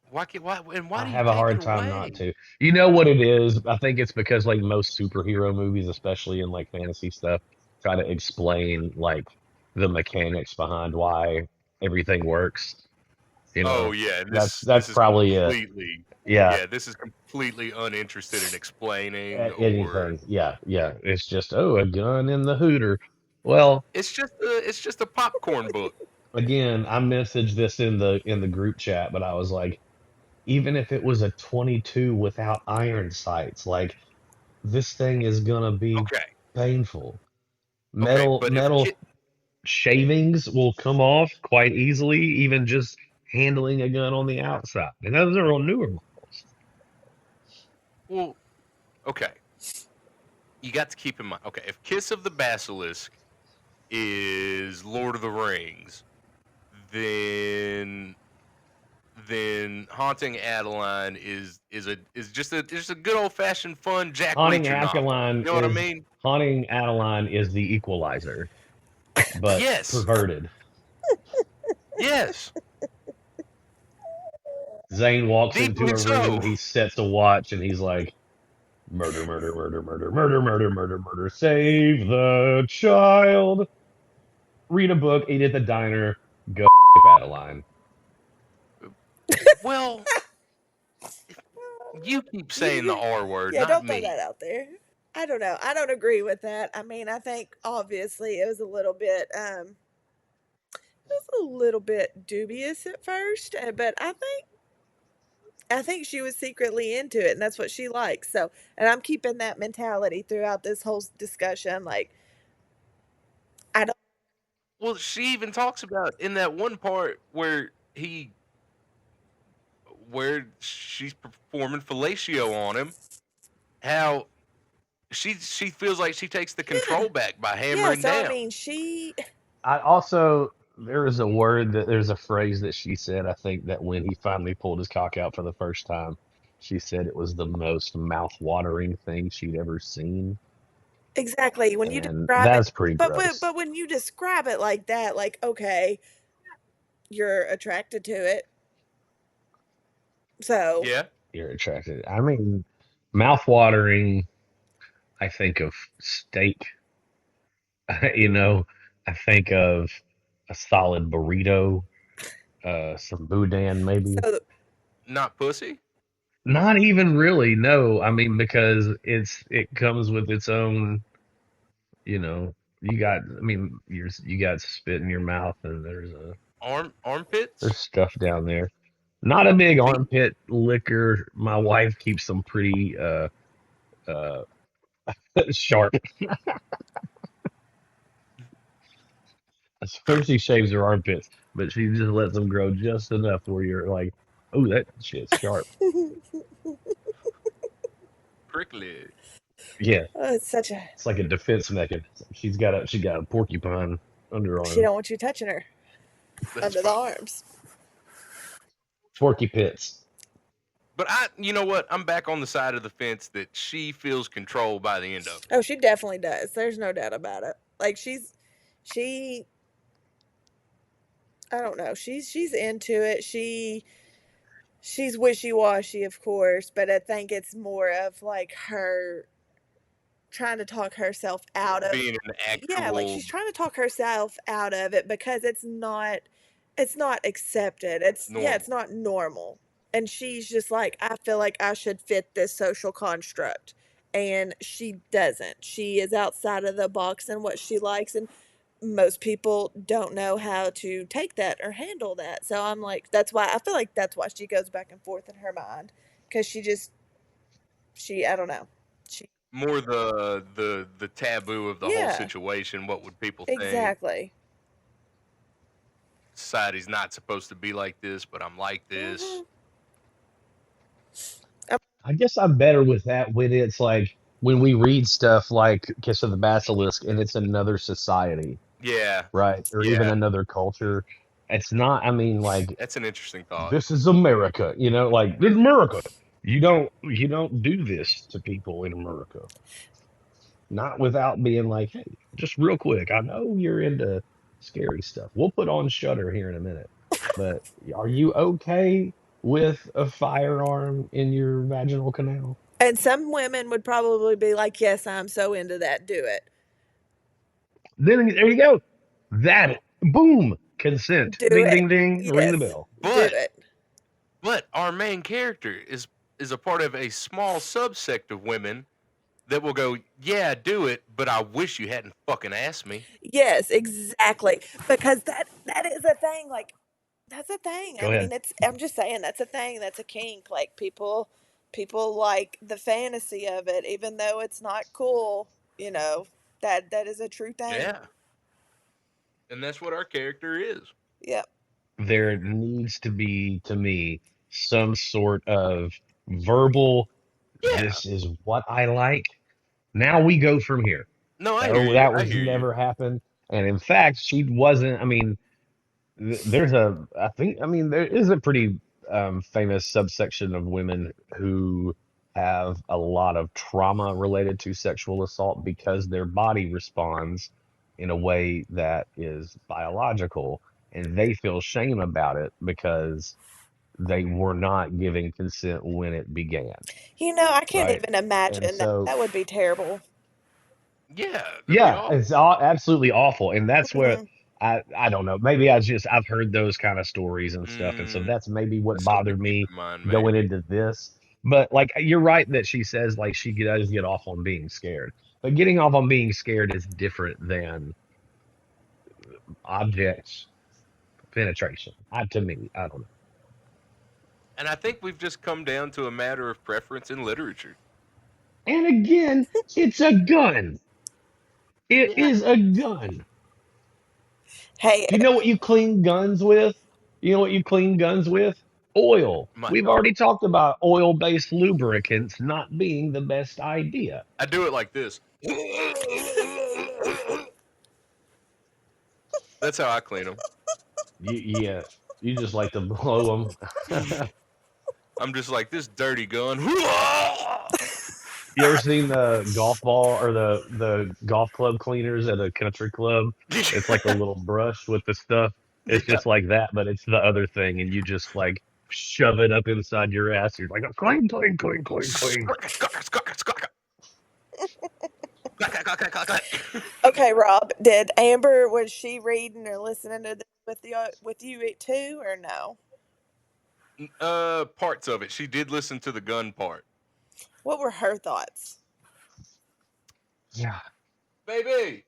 why I do you have a take it hard time not away? to. You know what it is? I think it's because like most superhero movies, especially in like fantasy stuff, try to explain like the mechanics behind why everything works. You Oh know, yeah, and that's this that's is probably it. completely Yeah, yeah, this is completely uninterested in explaining or anything. Yeah, yeah. It's just a gun in the hooter. Well, it's just a popcorn book. again, I messaged this in the group chat, but I was like, even if it was a 22 without iron sights, like this thing is gonna be Okay. painful. Okay, Metal but if a metal kid shavings will come off quite easily, even just handling a gun on the outside. And those are on newer models. well, okay, you got to keep in mind. Okay, if Kiss of the Basilisk is Lord of the Rings, then Haunting Adeline is just a good old fashioned fun Jack Haunting Reacher novel. Adeline You know what I is mean? Haunting Adeline is the equalizer, but Yes. perverted. Yes. Zane walks into Deeply a room, so. he sets a watch, and he's like, murder, murder, murder, murder, murder, murder, murder, murder, save the child. Read a book, eat at the diner, go Adeline. Well, you keep saying the You, R word, yeah, not don't throw me. that out there. I don't know. I don't agree with that. I mean, I think obviously it was a little bit it was a little bit dubious at first, but I think she was secretly into it and that's what she likes. So, and I'm keeping that mentality throughout this whole discussion like I don't Well, she even talks about in that one part where she's performing fellatio on him, how she feels like she takes the yeah. control back by Yeah, hammering so I down. mean, she I also there's a phrase that she said, I think that when he finally pulled his cock out for the first time, she said it was the most mouth-watering thing she'd ever seen. exactly when you And describe it that's pretty but gross. when you describe it like that, like okay, you're attracted to it. So, Yeah. You're attracted. I mean, mouth-watering, I think of steak, you know, I think of a solid burrito, some boudin maybe. so Not pussy? Not even really, no. I mean, because it comes with its own, I mean, you got spit in your mouth and there's Armpits? stuff down there. Not a big Feet? armpit licker. My wife keeps them pretty uh sharp. I swear she shaves her armpits, but she just lets them grow just enough where you're like, oh, that shit's sharp. Prickly. Yeah, oh, it's such a it's like a defense mechanism. She got a porcupine she underarm. don't want you touching her That's under the fine. arms. Porky pits. But you know what? I'm back on the side of the fence that she feels controlled by the end of it. Oh, she definitely does. There's no doubt about it. Like she I don't know. She's into it. She's wishy-washy, of course, but I think it's more of like her trying to talk herself out of Being an yeah, like actual she's trying to talk herself out of it because it's not accepted. It's yeah, it's normal. not normal. And she's just like, I feel like I should fit this social construct. And she doesn't. She is outside of the box and what she likes and most people don't know how to take that or handle that. So I'm like, that's why I feel like that's why she goes back and forth in her mind because I don't know. She More the taboo of the whole yeah, situation. What would people think? exactly. Society's not supposed to be like this, but I'm like this. Mhm. I guess I'm better with that when it's like when we read stuff like Kiss of the Basilisk and it's another society, Yeah. right? Or even Yeah. another culture. It's not, I mean, like, That's an interesting thought. this is America, like this is America. You don't do this to people in America. Not without being like, hey, just real quick, I know you're into scary stuff. We'll put on Shutter here in a minute. But are you okay with a firearm in your vaginal canal? And some women would probably be like, "Yes, I'm so into that. Do it. Then there you go. That boom, consent. Do Ding it. ding ding. Ring the Yes, bell. do But it." our main character is a part of a small subsect of women that will go, yeah, do it, but I wish you hadn't fucking asked me. Yes, exactly. Because that is a thing. Like that's a thing. I Go mean, ahead. it's. I'm just saying that's a thing. That's a kink. Like people like the fantasy of it, even though it's not cool. You know that is a true thing. Yeah, and that's what our character is. Yep. There needs to be, to me, some sort of verbal, Yeah. this is what I like. Now we go from here. No, I hear Oh, you. that I was hear you. never happened. And in fact, she wasn't. I mean, there's a, I think, I mean, there is a pretty famous subsection of women who have a lot of trauma related to sexual assault because their body responds in a way that is biological, and they feel shame about it because they were not giving consent when it began, I can't right? even And imagine that. so That would be terrible. Yeah, that'd be yeah, it's awful. all absolutely awful, and that's where Hmm. I don't know. Maybe I've heard those kind of stories and stuff, and so Mm, that's maybe what that's something bothered to keep me in mind, going maybe. into this. But like you're right that she says like she does get off on being scared, but getting off on being scared is different than objects penetration. To me, I don't know. And I think we've just come down to a matter of preference in literature. And again, it's a gun. It Yeah, is a gun. Hey, You know what you clean guns with? You know what you clean guns with? Oil. my We've dog. already talked about oil-based lubricants not being the best idea. I do it like this. That's how I clean them. Yeah, you just like to blow them. I'm just like this dirty gun. You ever seen the golf ball or the golf club cleaners at a country club? It's like a little brush with the stuff. It's Yeah. just like that, but it's the other thing, and you just like shove it up inside your ass. You're like, clean, clean, clean, clean, clean. okay, Rob, did Amber was she reading or listening to this with you too or no? Parts of it. She did listen to the gun part. What were her thoughts? Yeah. Baby.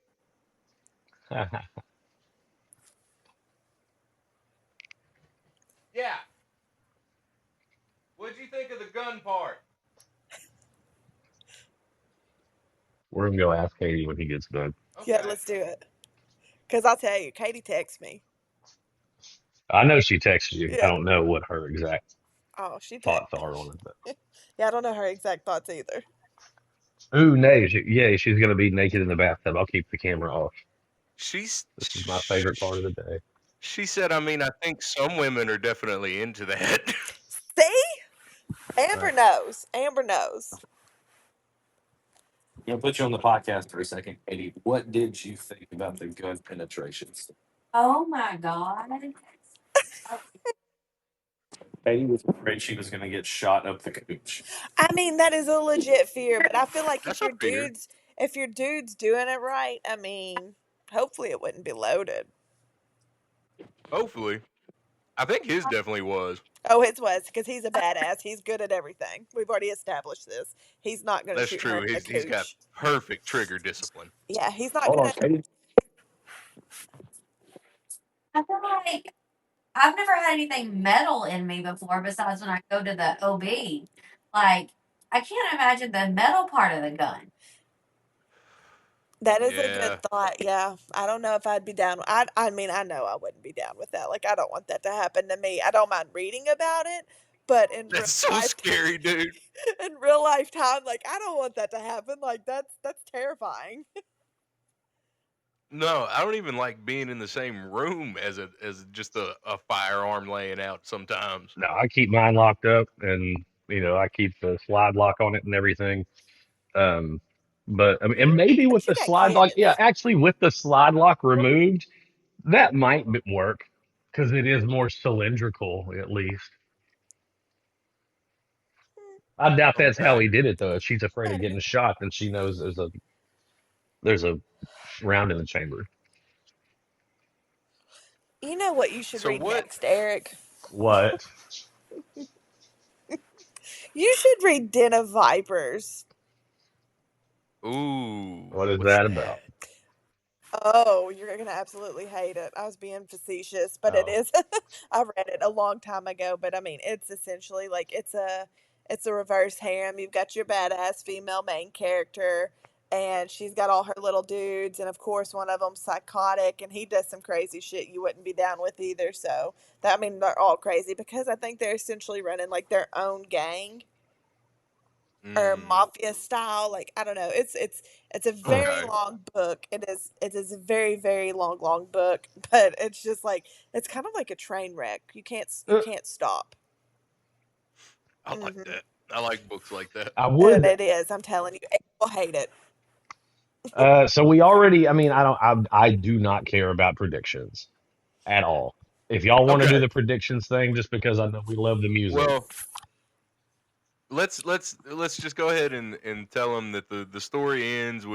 Yeah. What'd you think of the gun part? We're gonna go ask Katie when he gets done. Yeah, Okay. let's do it. Cause I'll tell you, Katie texts me. I know she texted you. I Yeah. don't know what her exact Oh, she thoughts texted. are on it, but Yeah, I don't know her exact thoughts either. ooh, nay, yeah, she's gonna be naked in the bathtub. I'll keep the camera off. She's This is my favorite part of the day. she said, I mean, I think some women are definitely into that. See, Amber Right. knows. Amber knows. I'm gonna put you on the podcast for a second, Katie. What did you think about the gun penetrations? Oh my God. Katie was afraid she was gonna get shot up the cooch. I mean, that is a legit fear, but I feel like That's a fear. if your dude's doing it right, I mean, hopefully it wouldn't be loaded. Hopefully. I think his definitely was. Oh, it was because he's a badass. He's good at everything. We've already established this. He's not going to That's shoot her true. in the He's got cooch. perfect trigger discipline. Yeah, he's not Hold going on, to. Katie. I feel like I've never had anything metal in me before besides when I go to the OB. Like, I can't imagine the metal part of the gun. That is a good Yeah. thought. Yeah, I don't know if I'd be down. I mean, I know I wouldn't be down with that. Like, I don't want that to happen to me. I don't mind reading about it, but in real That's so life, scary, dude. in real life time, like I don't want that to happen. Like that's terrifying. No, I don't even like being in the same room as just a firearm laying out sometimes. No, I keep mine locked up, and I keep the slide lock on it and everything. Um, but I mean, and maybe with But you the got slide lock, yeah, kids. actually with the slide lock removed, that might work because it is more cylindrical at least. I doubt that's how Okay. he did it though. If she's afraid of Maybe. getting shot, then she knows there's a round in the chamber. You know what you should So read what? next, Eric? What? You should read Den of Vipers. Ooh, What is what's that about? that? Oh, you're gonna absolutely hate it. I was being facetious, but it Oh, is. I read it a long time ago, but I mean, it's essentially like it's a reverse harem. You've got your badass female main character, and she's got all her little dudes, and of course, one of them's psychotic, and he does some crazy shit you wouldn't be down with either. So that I mean, they're all crazy because I think they're essentially running like their own gang or Mm, mafia style. Like I don't know. It's a very okay. long book. It is a very very long book, but it's just like it's kind of like a train wreck. You Uh, can't stop. I like Hmm. that. I like books like that. I And would. it is. I'm telling you, you'll hate it. So we already. I mean, I don't. I do not care about predictions at all. If y'all want to do Okay. the predictions thing, just because I know we love the music, Well, let's just go ahead and tell them that the story ends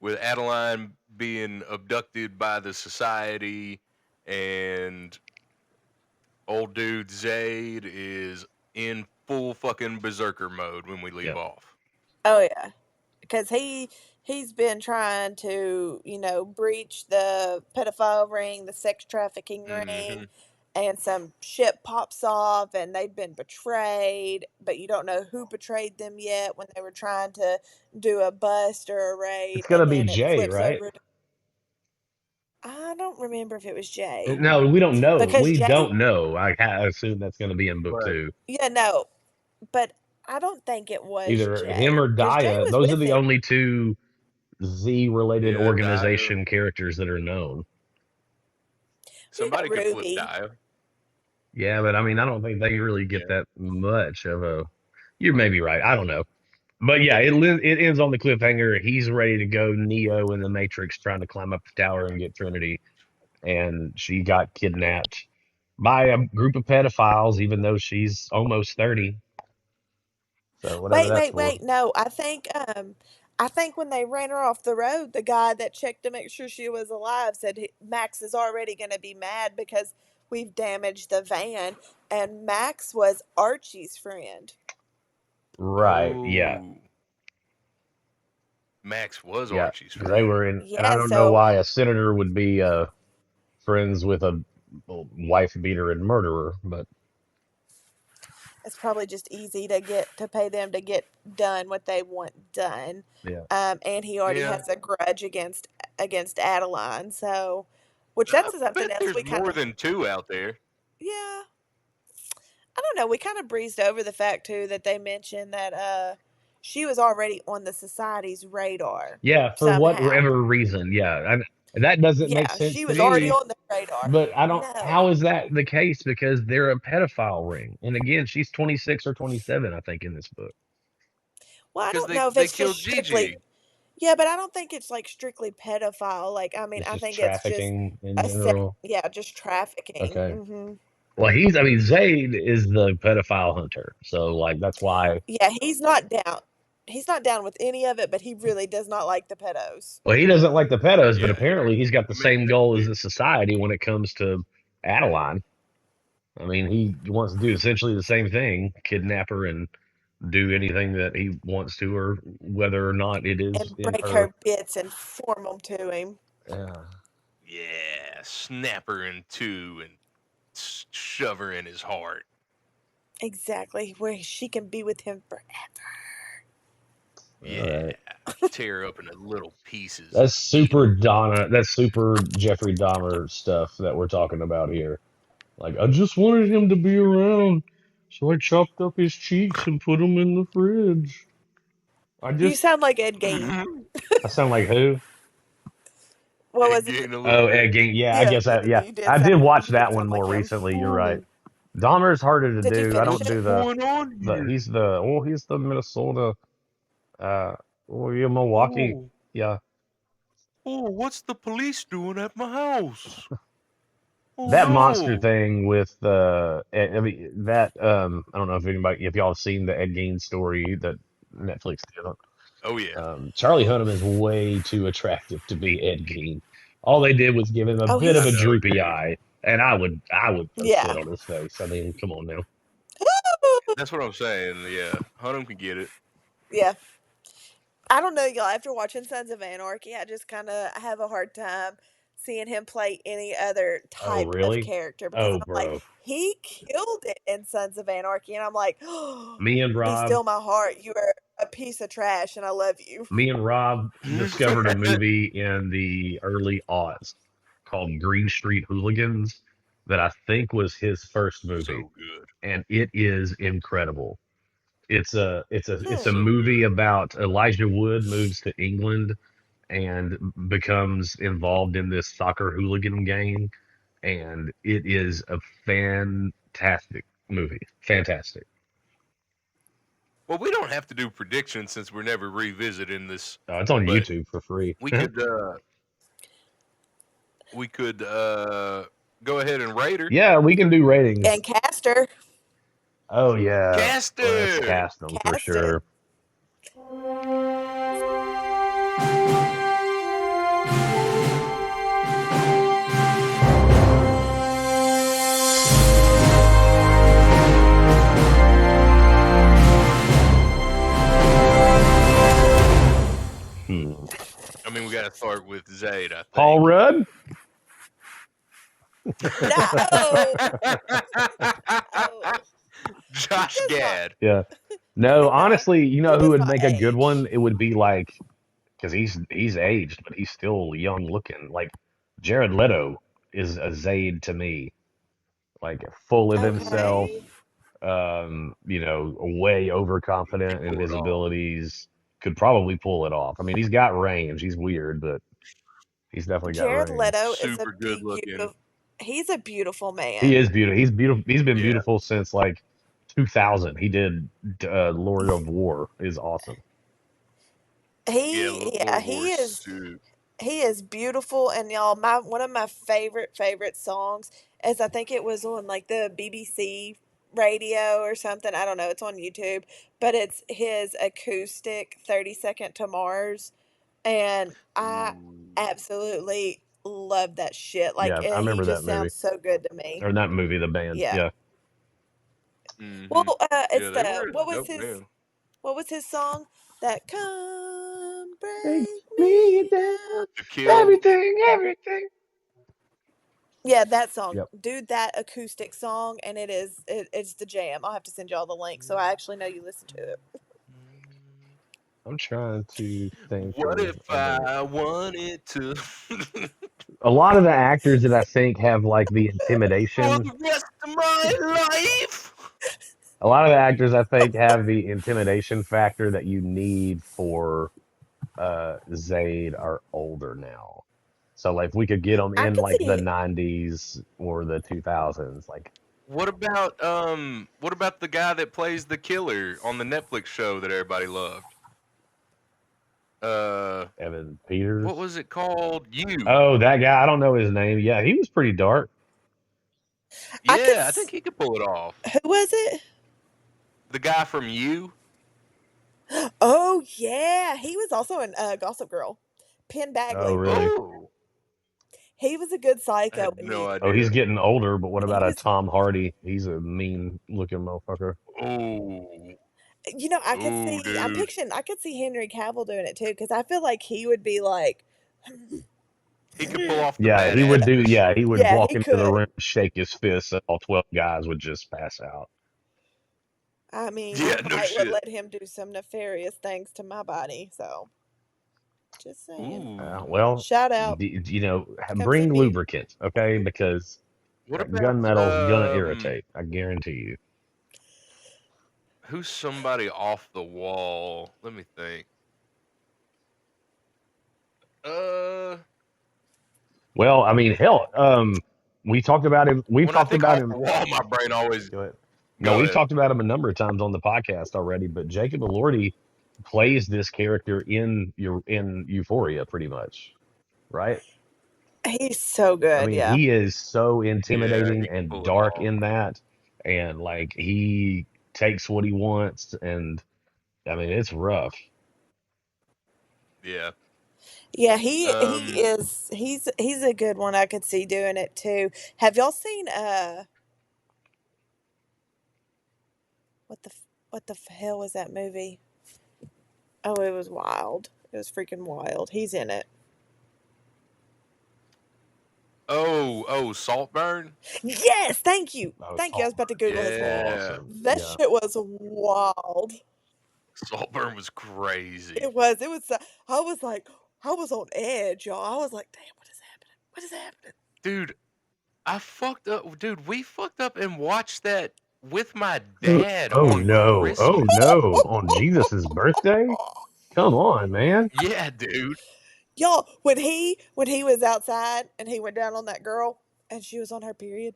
with Adeline being abducted by the society, and old dude Zayd is in full fucking berserker mode when we leave yeah, off. Oh yeah, because he's been trying to breach the pedophile ring, the sex trafficking Mm-hmm. ring, and some shit pops off, and they've been betrayed, but you don't know who betrayed them yet when they were trying to do a bust or a raid, it's gonna and be then it Jay, flips right? over. I don't remember if it was Jay No, we don't know. because We Jay, don't know. I assume that's gonna be in book Right. two. yeah, no, but I don't think it was Either him Jay or because Jay Daya. was Those are with the him. only two Z-related Yeah, Dio. organization characters that are known. You got Somebody could flip Ruby. Dio. Yeah, but I mean, I don't think they really get Yeah. that much of a. You're maybe right. I don't know. But yeah, it ends on the cliffhanger. He's ready to go Neo in the Matrix, trying to climb up the tower and get Trinity, and she got kidnapped by a group of pedophiles, even though she's almost 30. So whatever Wait, that's wait, for. wait. No, I think when they ran her off the road, the guy that checked to make sure she was alive said Max is already going to be mad because we've damaged the van, and Max was Archie's friend. Right. Yeah. Oh, Max was Yeah. Archie's Because they friend. were in, and I Yeah, don't know so why a senator would be friends with a wife beater and murderer, but it's probably just easy to pay them to get done what they want done. yeah. And he already Yeah. has a grudge against Adeline, so which I that's something bet else there's we kind more of than two out there. yeah. I don't know. We kind of breezed over the fact too that they mentioned that she was already on the society's radar Yeah, for somehow. whatever reason. Yeah. That doesn't make Yeah, sense she to was already me, on the radar. but I don't, No. how is that the case? Because they're a pedophile ring. And again, she's 26 or 27, I think, in this book. Well, I Because don't they know if they it's just killed strictly. Gigi. Yeah, but I don't think it's like strictly pedophile. Like, I mean, It's I just think it's just trafficking in a sex. general. Yeah, just trafficking. Okay. Hmm. Well, I mean, Zayd is the pedophile hunter. So, like, that's why. Yeah, he's not down. He's not down with any of it, but he really does not like the pedos. Well, he doesn't like the pedos, but Yeah, apparently he's got the makes same sense goal to as me. the society when it comes to Adeline. I mean, he wants to do essentially the same thing, kidnap her and do anything that he wants to her, whether or not it is And in break her. her bits and form them to him. Yeah. Yeah, snap her in two and shove her in his heart. Exactly, where she can be with him forever. All right. Yeah, tear her up into little pieces and That's super eat Donna. That's super Jeffrey Dahmer stuff that we're talking about here. Like, I just wanted him to be around, so I chopped up his cheeks and put them in the fridge. I You just, sound like Ed Gein. them. I sound like who? What was it? Again, a little Oh, bit. Ed Gein. Yeah, I Yeah, guess that. Yeah, you did I sound. did watch You did that one sound more like him. recently. You're right. Ooh, Dahmer's harder to Did you do. I finish don't what's it? do going on the. here? He's the Minnesota. Oh, yeah, Milwaukee. Oh, Yeah, oh, what's the police doing at my house? Oh That monster no! thing with I mean that I don't know if y'all have seen the Ed Gein story that Netflix did. Oh yeah. Charlie Hunnam is way too attractive to be Ed Gein. All they did was give him a Oh, bit of I a he's know, droopy dude. eye, and I would put spit yeah. on his face. I mean, come on now. That's what I'm saying. Yeah, Hunnam can get it. Yeah. I don't know, y'all. After watching Sons of Anarchy, I just kind of have a hard time seeing him play any other Oh type of really? character because Oh I'm like, bro, he killed it in Sons of Anarchy, and I'm like, oh, me and be Rob still my heart. You are a piece of trash, and I love you. me and Rob discovered a movie in the early aughts called Green Street Hooligans that I think was his first movie, So good. and it is incredible. It's a Hmm. So movie good. about Elijah Wood moves to England and becomes involved in this soccer hooligan gang, and it is a fantastic movie. Fantastic. Well, we don't have to do predictions since we're never revisiting this, It's on but YouTube for free. we could go ahead and rate her. Yeah, we can do ratings. And Caster, Oh yeah, let's Caster. cast them for cast it. sure. Hmm. I mean, we got to start with Zayd, I Paul think. Rudd. No, no, he Josh does not. Gad. Yeah. No, No, honestly, you he know who does would not make a good age. one? It would be like because he's aged, but he's still young looking. Like Jared Leto is a Zayd to me, like full of himself. Okay. Way He could overconfident in pull it his off. abilities. Could probably pull it off. I mean, he's got range. He's weird, but he's definitely got Jared range. Leto is a Super good looking. beautiful. He's a beautiful He man. is beautiful. He's beautiful. He's been Yeah. beautiful since like 2000. He did Lord of War is awesome. Yeah, Yeah, Lord of War suit. he is beautiful, and y'all, my one of my favorite songs is I think it was on like the BBC radio or something. I don't know. It's on YouTube, but it's his acoustic 30 Second to Mars, and I Ooh. absolutely love that shit. Like Yeah, I he remember that just movie sounds so good to me. or not movie, the band. Yeah. Yeah, Well, Mm-hmm. Yeah, it's they the were a dope band. what was his song? That come takes break me me down, down. To Kill. That everything. yeah, that song. Yep. Dude, that acoustic song and it's the jam. I'll have to send y'all the link so I actually know you listen to it. I'm trying to think What of if other. I wanted to A lot of the actors that I think have like the for intimidation. the rest of my life? A lot of the actors I think have the intimidation factor that you need for Zayd are older now. So like we could get them I in could like the see 90s or the 2000s. Like What about the guy that plays the killer on the Netflix show that everybody loved? Uh Evan what Peters. was it called? You. Oh, that guy. I don't know his name. Yeah, he was pretty dark. I could Yeah, I think he could pull it off. who was it? The guy from You? Oh yeah, he was also in Gossip Girl. Penn Oh, Bagley. really? Oh, He was a good I psycho had in no you. Oh, idea. he's getting older, but what He about a was Tom Hardy? He's a mean looking motherfucker. Oh, I could oh, see I'm dude. picturing I could see Henry Cavill doing it too because I feel like he would be like He could pull off the Yeah, he would do. badassness. Yeah, he would yeah, walk he into the could. ring, shake his fist, and all 12 guys would just pass out. I mean, I Yeah, no might would shit. let him do some nefarious things to my body, so just saying. Ooh. Well, Shout out. Come see bring me. lubricant, okay? Because What that about gunmetal's gonna irritate. I guarantee you. who's somebody off the wall? Let me think. Uh, Well, I mean, hell, we talked about him. We've when I talked think about off him. the wall, my brain always Go ahead. No, go we've ahead. talked about him a number of times on the podcast already. But Jacob Elordi plays this character in Euphoria, pretty much, right? He's so I good. mean, Yeah. he is so Yeah, he intimidating can and pull it dark off. in that, and like he takes what he wants, and I mean, it's rough. Yeah. Yeah, he Um. is he's a good one. I could see doing it too. Have y'all seen what the hell was that movie? Oh, it was wild. It was freaking wild. He's in it. Oh, Saltburn. Yes, thank you. Oh, Thank you. I was about to Saltburn Google is his name. Yeah, awesome. That Yeah, shit was wild. Saltburn was crazy, It was. It was. I was like, I was on edge, y'all. I was like, damn, what is happening? What is happening? dude. I fucked up, dude. We fucked up and watched that with my oh, dad oh on no, oh Christmas. no, on Jesus's birthday? Come on, man. Yeah, dude. Y'all, when he was outside and he went down on that girl and she was on her period,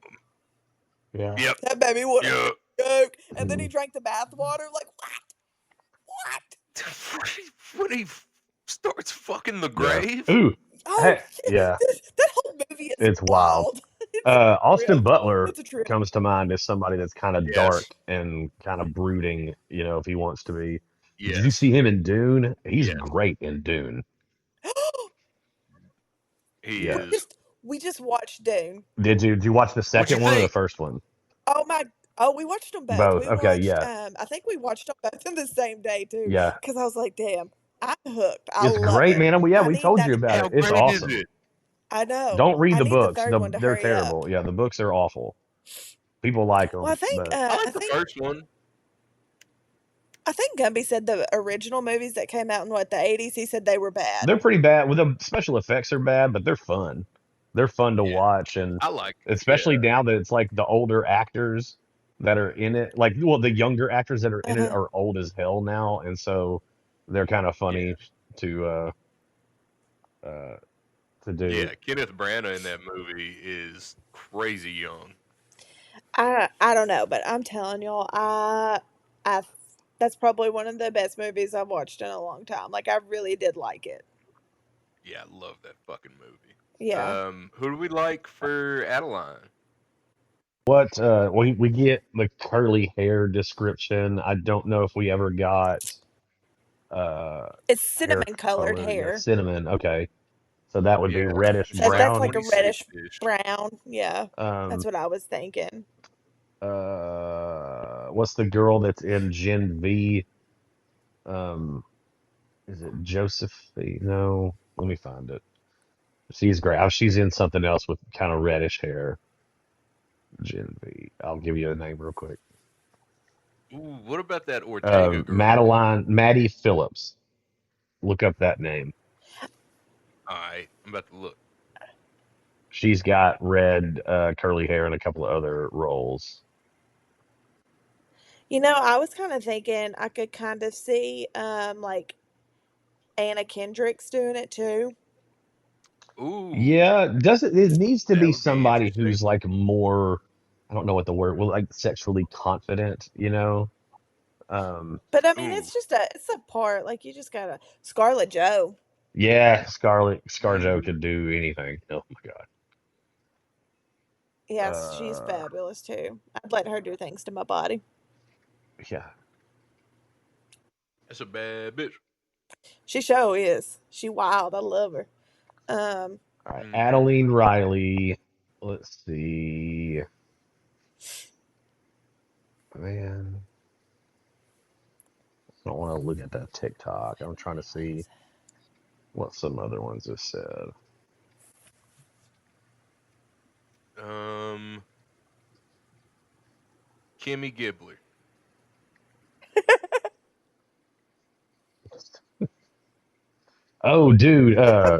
Yeah. Yep. that baby would have Yep. joke. And then he Mm. drank the bath water. Like what? When he starts fucking the Yeah. grave. Ooh. Oh, Hey, yeah, that whole movie is it's wild. wild. It's a Austin trip. Butler It's a trip. comes to mind as somebody that's kind of Yes. dark and kind of brooding, if he wants to be. Did you Yes. see him in Dune? He's Yes. great in Dune. He Yeah. we is. just we just watched Dune. Did you watch the What'd you second one or the think? first one? Oh my! Oh, we watched them both. Both. We Okay, watched. yeah. I think we watched them both in the same day too. Yeah. Because I was like, "Damn, I'm hooked. I It's love great, it. man. Yeah, I we need told you that. about How it. It's great is awesome. it? I know. Don't read I the need the books. third one to They're hurry up. terrible. Yeah, the books are awful. People like Well, them, but I I like the think first one. Gumby said the original movies that came out in what the 80s. He said they were bad. they're pretty bad. Well, the special effects are bad, but they're fun. They're fun to Yeah, watch, and I like it. especially Yeah, now that it's like the older actors that are in it, like well, the younger actors that are in it Uh-huh. are old as hell now, and so they're kind of yeah, funny to uh uh to do. yeah. Kenneth Branagh in that movie is crazy young. I don't know, but I'm telling y'all, I that's probably one of the best movies I've watched in a long time. Like I really did like it. Yeah, I love that fucking movie. Yeah. Who do we like for Adeline? What we get the curly hair description. I don't know if we ever got uh It's hair cinnamon colored color. Yeah, hair. cinnamon. Okay, so that would be Yeah, reddish That's brown. like a 26 reddish ish. brown. Yeah. That's Um, what I was thinking. what's the girl that's in Gen V? Um, is it Josephine? No, let me find it. She's great. She's in something else with kind of reddish hair. Gen V. I'll give you a name real quick. Ooh, what about that Ortega girl? Maddie Phillips. Look up that name. All right, I'm about to look. She's got red curly hair and a couple of other roles. I was kind of thinking I could kind of see like Anna Kendrick's doing it too. Ooh, Yeah, does it? It needs to that be would be somebody interesting. who's like more. I don't know what the word. Well, like sexually confident. Um, But I mean, Ooh, it's a part. Like you just gotta Scarlett Joe. yeah, Scarlett ScarJo hmm could do anything. Oh my God. Yes, she's Uh, fabulous too. I'd let her do things to my body. yeah. that's a bad bitch. She sure is. She wild. I love her. Um, All right, hmm Adeline Riley. Let's see. Man, I don't want to look at that TikTok. I'm trying to see what some other ones have said. Um, Kimmy Gibbler. Oh, dude,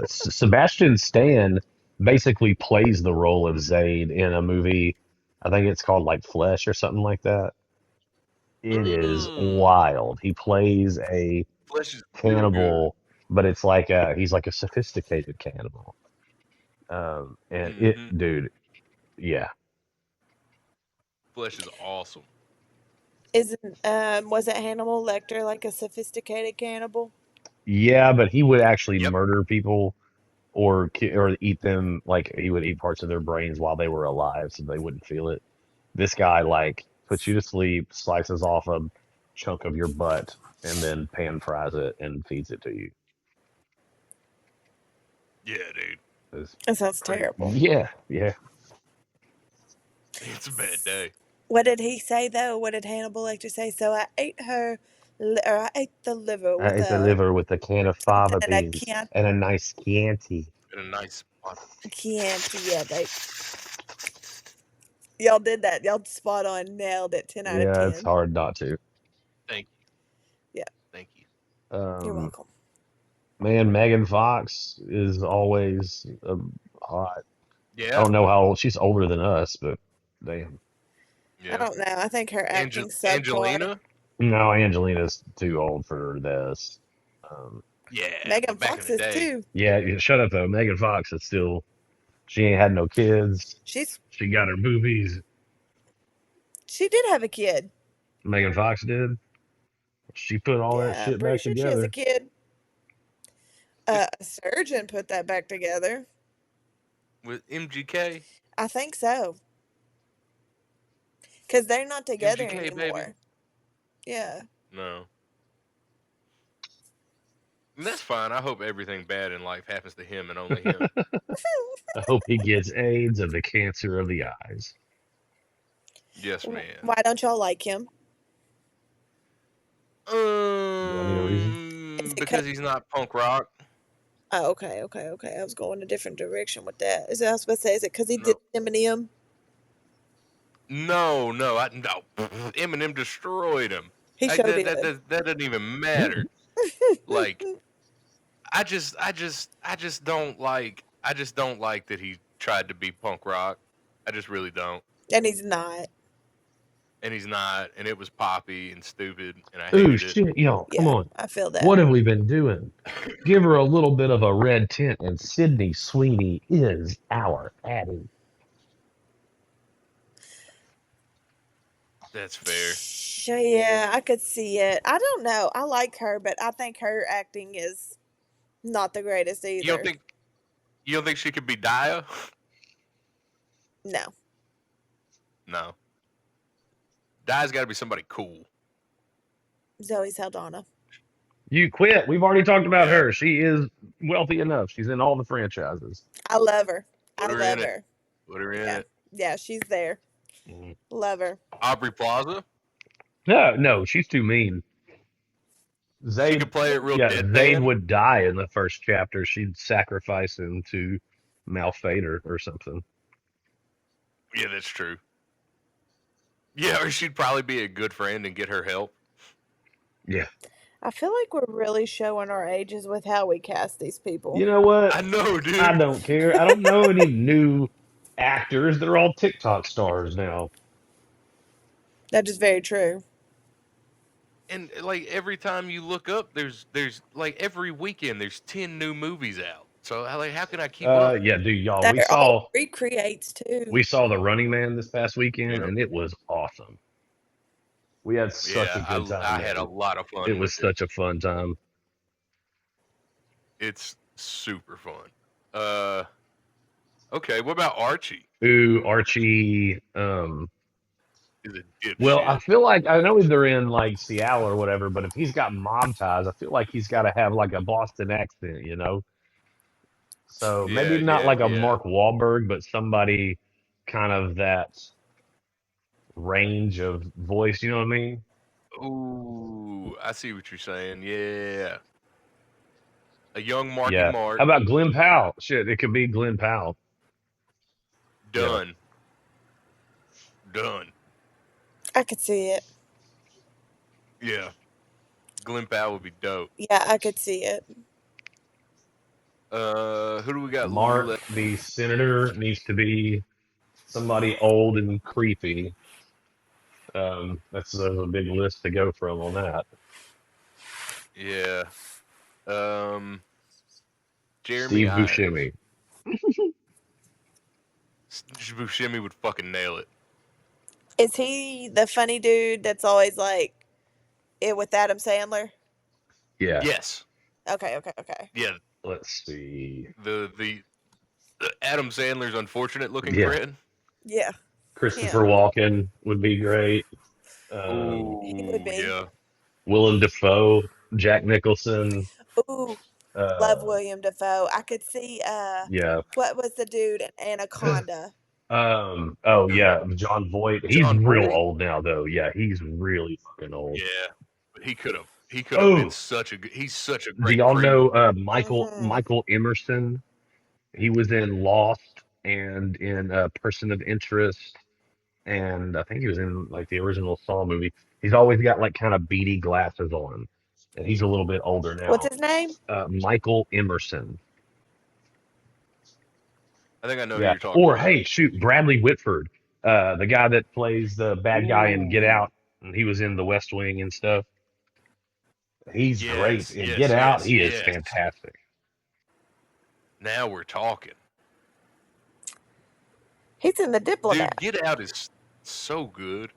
Sebastian Stan basically plays the role of Zayd in a movie. I think it's called like Flesh or something like that. It is Mm, wild. He plays a Flesh is real good. cannibal, but it's like he's like a sophisticated cannibal. And it, hmm dude, yeah, Flesh is awesome. isn't wasn't Hannibal Lecter like a sophisticated cannibal? yeah, but he would actually Yep. murder people. or eat them like he would eat parts of their brains while they were alive so they wouldn't feel it. This guy like puts you to sleep, slices off a chunk of your butt, and then pan fries it and feeds it to you. Yeah, dude. It's That sounds Crazy. terrible. yeah. It's a bad day. What did he say though? What did Hannibal Lecter say? So I ate or I ate the liver I with ate the a liver with a can of something fava and a beans and a nice Chianti. In a nice spot. Chianti. Yeah, y'all did that. Y'all spot on, nailed it. 10 out of Yeah, it's 10. hard not to. Thank you. Yeah, Thank you. you're Um, welcome. Man, Megan Fox is always hot. I Yeah. don't know how old she's older than us, but damn. I Yeah. don't know. I think her acting's subpar. Angelina? No, Angelina's too old for this. Um, Yeah, Megan but back in Fox the is day. too. shut up though. Megan Fox is still. She ain't had no kids. She's She got her movies. she did have a kid. Megan Fox did. She put all that Yeah, I'm shit pretty back sure she has a together. kid. Just A surgeon put that back together. with MGK. I think so. Because they're not together MGK, baby. anymore. Yeah. No. And that's fine. I hope everything bad in life happens to him and only him. I hope he gets AIDS of the cancer of the eyes. Yes, man. Why don't y'all like him? You want me a reason? Is it Because he's not punk rock. Oh, okay. I was going a different direction with that. Is it, I was supposed to say, is it because he did No. Eminem? No, no, no. Eminem destroyed him. He Like sure that, did. that doesn't even matter. Like I just don't like that he tried to be punk rock. I just really don't. And he's not. And he's not, and it was poppy and stupid, and I Ooh, hated it. shit, yo, come Yeah, on. I feel that. What have we been doing? Give her a little bit of a red tint, and Sydney Sweeney is our Addie. That's fair. Sure, yeah, I could see it. I don't know. I like her, but I think her acting is not the greatest You don't either. think she could be Dia? No. No. Dia's got to be somebody cool. Zoe Saldana. You quit. We've already talked about Yeah. her. She is wealthy enough. She's in all the franchises. I love her. Put I her in love it. her. Put her in Yeah. it. Yeah, she's there. Mhm. Love her. Aubrey Plaza. No, she's too mean. She Zayd, could play it real yeah, Zayd deadpan. would die in the first chapter. She'd sacrifice him to Malphader or something. Yeah, that's true. Yeah, or she'd probably be a good friend and get her help. Yeah. I feel like we're really showing our ages with how we cast these people. You know what? I know, I dude. don't care. I don't know any new actors. They're all TikTok stars now. That is very true. And like every time you look up, there's like every weekend there's 10 new movies out. So like, how can I keep up? Yeah, dude, y'all. They're all recreates too. We saw The Running Man this past weekend, Yeah, and it was awesome. We had such a yeah. good time, I had a man. lot of It fun was with it. such a fun time. It's super fun. Okay. What about Archie? Ooh, Archie. He's a Well, I dipshit. feel like I know they're in like Seattle or whatever, but if he's got mob ties, I feel like he's got to have like a Boston accent, you know? So maybe Yeah, not yeah, like a yeah. Mark Wahlberg, but somebody kind of that range of voice, you know what I mean? Ooh, I see what you're saying. Yeah, a young Marky Yeah. Mark. How about Glenn Powell? Shit, it could be Glenn Powell. Yeah. Done. Done. I could see it. Yeah, Glenn Powell would be dope. Yeah, I could see it. Who do we got Mark, left? the senator, needs to be somebody old and creepy. There's a big list to go from on that. Yeah. Um, Jeremy Steve Irons. Buscemi. Buscemi would fucking nail it. Is he the funny dude that's always like it with Adam Sandler? Yeah. Yes. Okay. Yeah. Let's see. The Adam Sandler's unfortunate looking Yeah, friend. Yeah, Christopher him. Walken would be great. He would Ooh, be. yeah, Willem Dafoe, Jack Nicholson. Ooh, love Uh, William Defoe. I could see yeah. what was the dude in Anaconda? Oh yeah, John Voight. He's John real Boyd. old now though. Yeah, he's really fucking old. Yeah, but he could have been Oh, such a he's such a do great y'all creep. know Michael Mm-hmm. Michael Emerson? He was in Lost and in Person of Interest, and I think he was in like the original Saw movie. He's always got like kind of beady glasses on, and he's a little bit older What's now. his name? Michael Emerson. I think I know who Yeah. you're talking Or about. hey, shoot, Bradley Whitford, the guy that plays the bad guy in Get Ooh, Out, and he was in The West Wing and stuff. He's great. yes, In Get yes, Out, yes, he is yes. fantastic. Now we're talking, He's in The dude. Diplomat. Get Out is so good.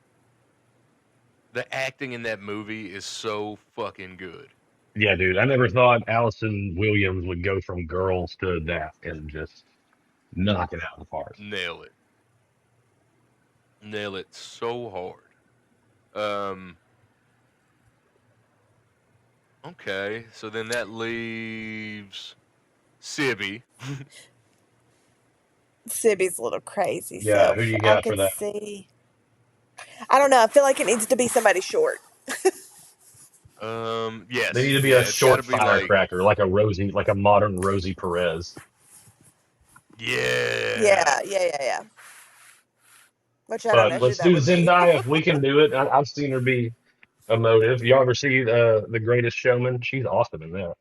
The acting in that movie is so fucking good. Yeah, dude. I never thought Allison Williams would go from girls to that and just knock it out of the park. Nail it, nail it so hard. Okay, so then that leaves Sibby. Sibby's a little crazy, Yeah, so who do you I got for could that? see. I don't know. I feel like it needs to be somebody short. They need Yes, to be a yeah, it's got to short be like firecracker, like a Rosie, like a modern Rosie Perez. yeah. Yeah, yeah, yeah, yeah. Which I don't But know who let's that do would be. Zendaya if we can do it. I've seen her be emotive. You ever see The Greatest Showman? She's awesome in that.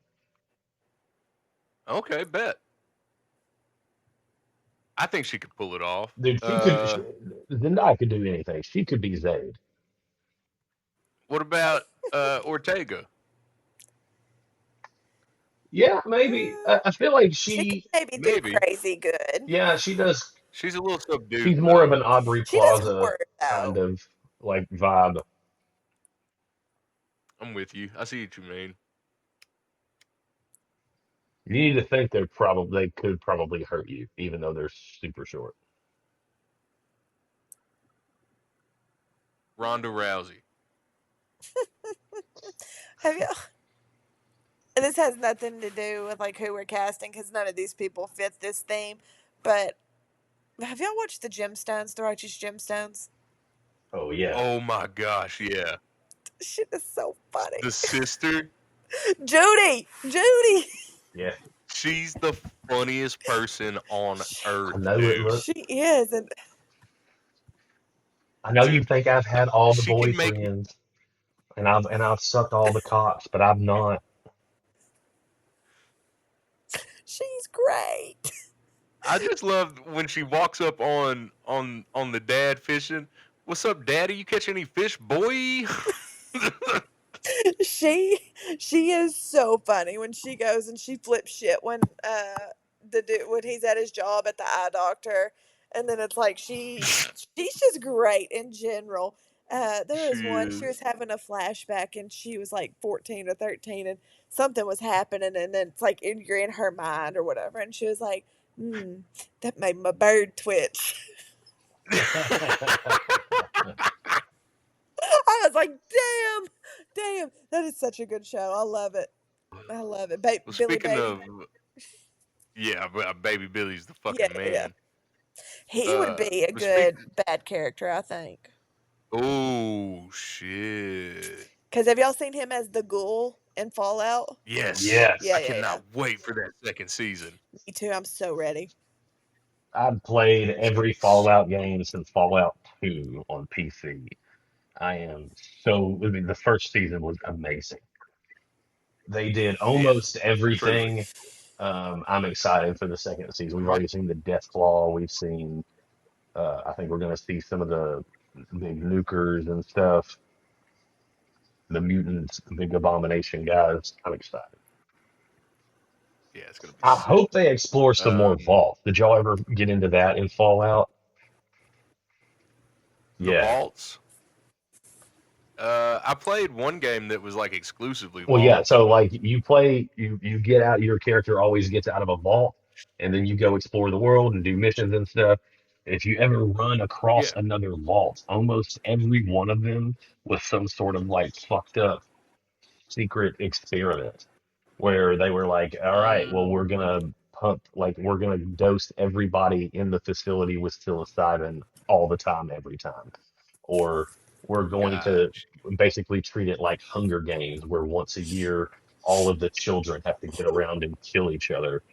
Okay, bet. I think she could pull it off. Dude, Zendaya could do anything. She could be Zayd. What about Ortega? Yeah, maybe. Uh, I feel like she could she, maybe do Maybe. crazy good. yeah, she does. She's a little She's subdued more of though. an Aubrey She does Plaza horror kind though. of like vibe. I'm with you. I see what you mean. You need to think they could probably hurt you, even though they're super short. Ronda Rousey. Have you? And this has nothing to do with like who we're casting because none of these people fit this theme. But have y'all watched the Gemstones, the Righteous Gemstones? Oh yeah, Oh my gosh, yeah. Shit is so funny. The sister, Judy, Judy. yeah. she's the funniest person on I earth, know it. dude. Look, She is, and I know you Dude, think I've had all the she can make boyfriends and I've sucked all the cocks, but I've not. she's great. I just love when she walks up on the dad fishing. What's up, daddy? You catch any fish, boy? she she is so funny when she goes and she flips shit when the dude when he's at his job at the eye doctor, and then it's like she's just great in general. There She was one she is. was having a flashback and she was like 14 or 13 and something was happening and then it's like you're in her mind or whatever and she was like, that made my bird twitch. I was like, damn, that is such a good show. I love it. I love it. Well, Billy speaking Baby. of, yeah, Baby Billy's the Yeah, fucking yeah, yeah. man. He would be a But speak. good bad character, I think. Oh shit! Because have y'all seen him as the ghoul in Fallout? Yes, Yeah, I Yes, yeah, yeah. cannot wait for that second season. Me too. I'm so ready. I've played It's gonna every be. S- Fallout game since Fallout 2 on PC. I am so. I mean, the first season was amazing. They did Yeah, almost truly. everything. I'm excited for the second season. We've already seen the Death Claw. We've seen. I think we're going to see some of the big nukers and stuff. The mutants, the big abomination guys. I'm excited. Yeah, it's gonna be I sick. hope they explore some more Um, vault. Did y'all ever get into that in Fallout? the Yeah. vaults. I played one game that was like exclusively Well, yeah. vaults. So like you play, you get out. Your character always gets out of a vault, and then you go explore the world and do missions and stuff. And if you ever run across Yeah. another vault, almost every one of them was some sort of like fucked up secret experiment where they were like, all right, well, we're Mm, gonna we're gonna dose everybody in the facility with psilocybin all the time, every time, or we're going to gosh. basically treat it like Hunger Games, where once a year all of the children have to get around and kill each other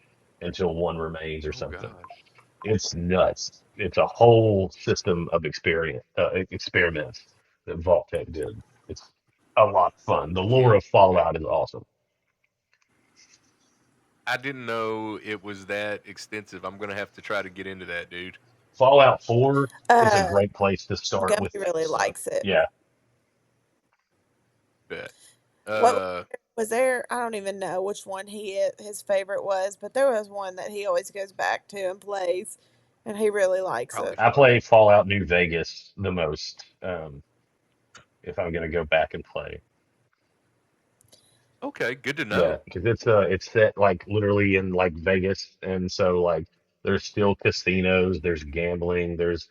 until one remains or Oh something. gosh. It's nuts. It's a whole system of experiments that Vault Tech did. It's a lot of fun. The lore Yeah. of Fallout is awesome. I didn't know it was that extensive. I'm gonna have to try to get into that, dude. Fallout 4 is a Uh, great place to start Gummy with that really stuff. likes it. Yeah, Bet. What Uh, was there? I don't even know which one his favorite was, but there was one that he always goes back to and plays, and he really likes Probably it. I Fallout. play Fallout New Vegas the most. If I'm gonna go back and play. Okay, good to Yeah, know. because it's set like literally in like Vegas, and so like there's still casinos, there's gambling, there's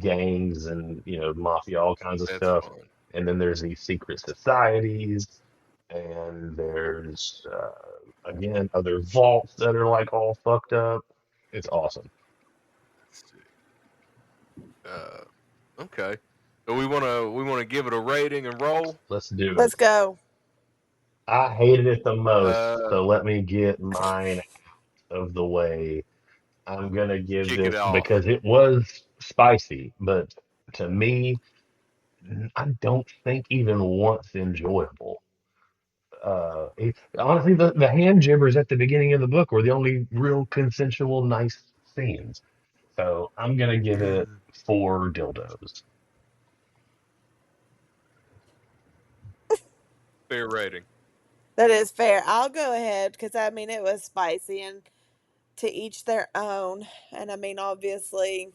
gangs, and mafia, all kinds of That's stuff, fun. and then there's these secret societies, and there's again other vaults that are like all fucked up. It's awesome. Let's see. Uh, okay. So we wanna give it a rating and roll. Let's do it. Let's go. I hated it the most, Uh, so let me get mine out of the way. I'm gonna give kick it this off. because it was spicy, but to me, I don't think even once enjoyable. Honestly, the hand jibbers at the beginning of the book were the only real consensual, nice scenes. So I'm gonna give it 4 dildos. Fair rating. That is fair. I'll go ahead because I mean it was spicy and to each their own. And I mean, obviously,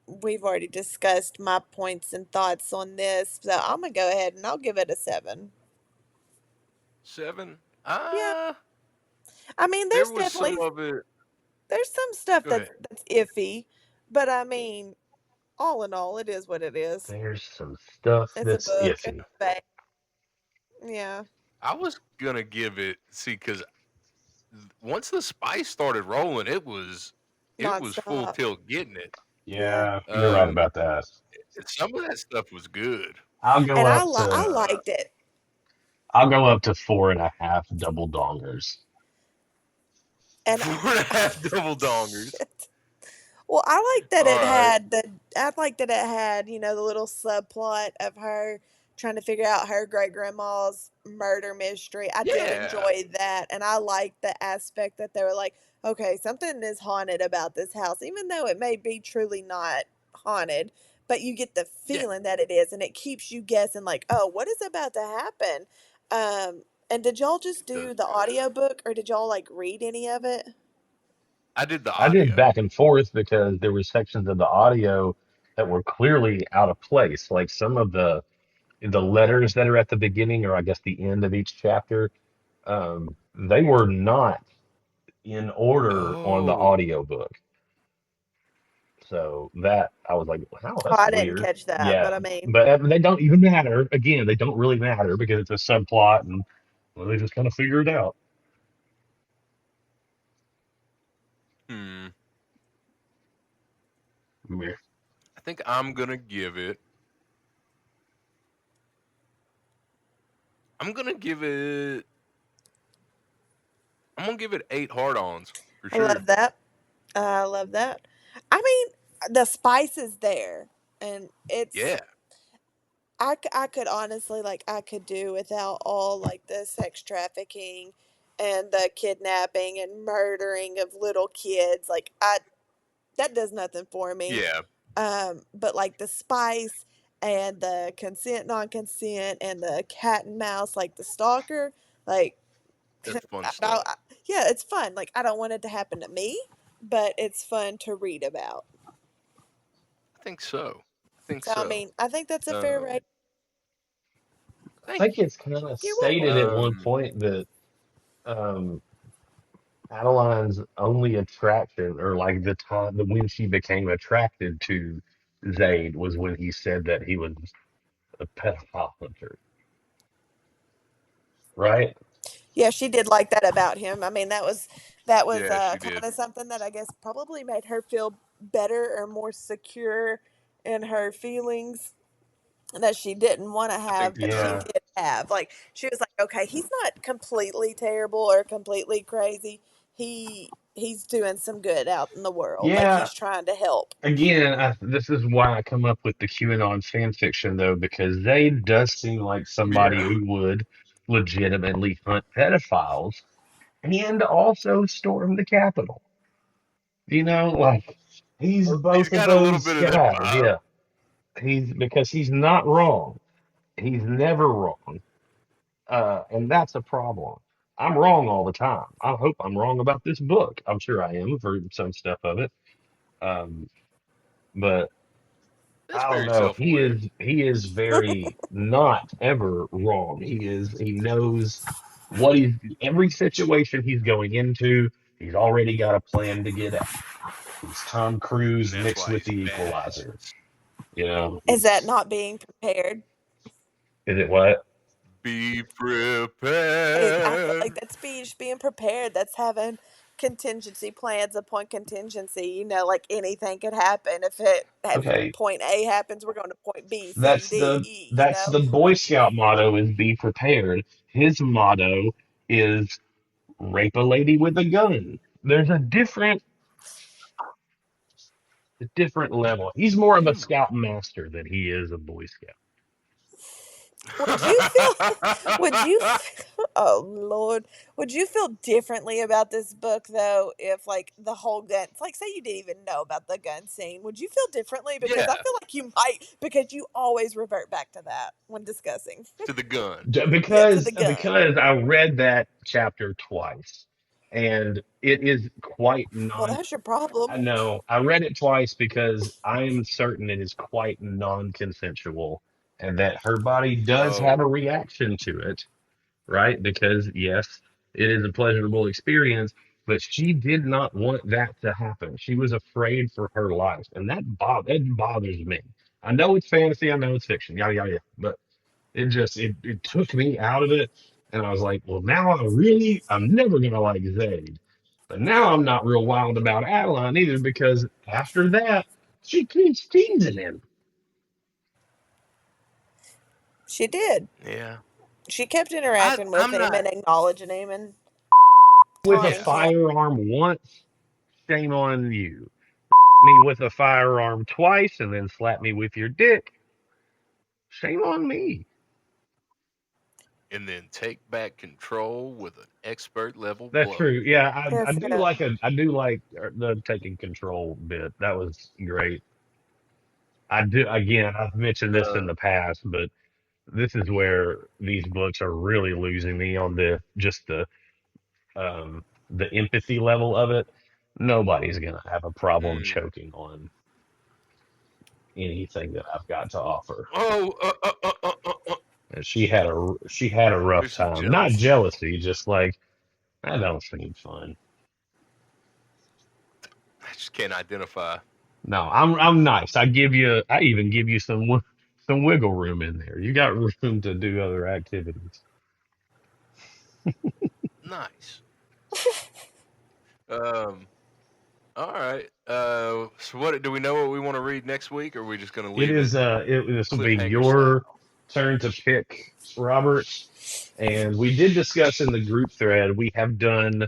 we've already discussed my points and thoughts on this, so I'm gonna go ahead and I'll give it a 7. 7. Yeah, I mean, There was some of it. there's some stuff Go ahead. that's iffy, but I mean, all in all, it is what it is. There's some stuff It's a that's book. It's iffy. a yeah, I was gonna give it. See, because once the spice started rolling, it was full nonstop. tilt getting it. Yeah, Yeah, you're right Um, about that. some of that stuff was good. I'll go and up I to Uh, liked it. I'll go up to 4.5 double dongers. And 4.5 double dongers. shit. Well, I like that All it right. had the. I like that it had the little subplot of her trying to figure out her great grandma's murder mystery. I did Yeah. enjoy that, and I liked the aspect that they were like, okay, something is haunted about this house, even though it may be truly not haunted. But you get the Yeah. feeling that it is, and it keeps you guessing, like, oh, what is about to happen? And did y'all just It does do the do that. audiobook, or did y'all like read any of it? I did the I did audio. back and forth because there were sections of the audio that were clearly out of place. Like some of the letters that are at the beginning, or I guess the end of each chapter, they were not in order on the Oh, audiobook. So that I was like, wow, Oh, that's I didn't weird. catch that, Yeah, but I mean, but they don't even matter. Again, they don't really matter because it's a subplot, and well, they just kind of figure it out. hmm. Meh. I think I'm gonna give it. I'm gonna give it. I'm gonna give it 8 hard-ons for I sure. love that. I love that. I mean, the spice is there, and Yeah. I could honestly, like, I could do without all, like, the sex trafficking and the kidnapping and murdering of little kids. Like, that does nothing for me. Yeah. But like the spice and the consent, non consent, and the cat and mouse, like the stalker, like, That's fun I don't, stuff. yeah, it's fun. Like, I don't want it to happen to me, but it's fun to read about. I think so. I think So, I so. mean, I think that's a fair Um, rate. I Thank think you. it's kind of You're stated welcome. at one Um, point that um, Adeline's only attraction, or like the time that when she became attracted to Zayd, was when he said that he was a pedophile hunter, right? Yeah, she did like that about him. I mean, that was yeah, she kind did. of something that I guess probably made her feel better or more secure in her feelings that she didn't want to I think have, you're but she right. Yeah, did have. Like she was like, okay, he's not completely terrible or completely crazy. He's doing some good out in the world. Like yeah. he's trying to help. Again, this is why I come up with the QAnon fan fiction, though, because Zayd does seem like somebody Yeah. who would legitimately hunt pedophiles and also storm the Capitol. You know, like he's He's both of got a little those bit of that guys. vibe. Yeah, he's because he's not wrong. He's never wrong, and that's a problem. I'm wrong all the time. I hope I'm wrong about this book. I'm sure I am for some stuff of it. Um, but That's I don't very know. self-aware. He is very not ever wrong. He knows what he's every situation he's going into. He's already got a plan to get out. He's Tom And Cruise that's mixed why with he's the Equalizer. fast. You know, Is that it's not being prepared? is it what? Be I feel like prepared. that's just being prepared. That's having contingency plans upon contingency. You know, like anything could happen. If Okay, point A happens, we're going to point B, C, D, E. You that's know, the Boy Scout motto is be prepared. His motto is rape a lady with a gun. There's a different level. He's more of a Hmm. scout master than he is a Boy Scout. would you feel? Would you? Oh Lord, would you feel differently about this book though if like the whole gun? Like, say you didn't even know about the gun scene. Would you feel differently? Because yeah, I feel like you might, because you always revert back to that when discussing. to the gun. Yeah, to Because the gun. because I read that chapter twice, and it is quite Well, non. that's your I problem. know I read it twice because I am certain it is quite non-consensual, and that her body does have a Oh, reaction to it, right? Because yes, it is a pleasurable experience, but she did not want that to happen. She was afraid for her life, and it bothers me. I know it's fantasy, I know it's fiction, yada yada, yada, but it took me out of it, and I was like, well, now I'm never gonna like Zayd, but now I'm not real wild about Adeline either because after that she keeps teasing him She did. yeah. She kept interacting with I'm him not. and acknowledging him and with a taunting Yeah. him. firearm once. Shame on you. Me with a firearm twice and then slap me with your dick. Shame on me. And then take back control with an expert level That's blow. true. Yeah, I Yes, do sir. like the taking control bit. That was great. I do again. I've mentioned this in Uh, the past, but this is where these books are really losing me on the empathy level of it. Nobody's gonna have a problem mm. choking on anything that I've got to offer. Oh, And she had a rough there's some time. Not jealousy. jealousy, just like that don't seem fun. I just can't identify. No, I'm nice. I even give you some wiggle room in there. You got room to do other activities. Nice. Um. All right. So what do we know what we want to read next week, or are we just gonna It leave it is this will be cliffhanger your style? turn to pick, Robert. And we did discuss in the group thread. We have done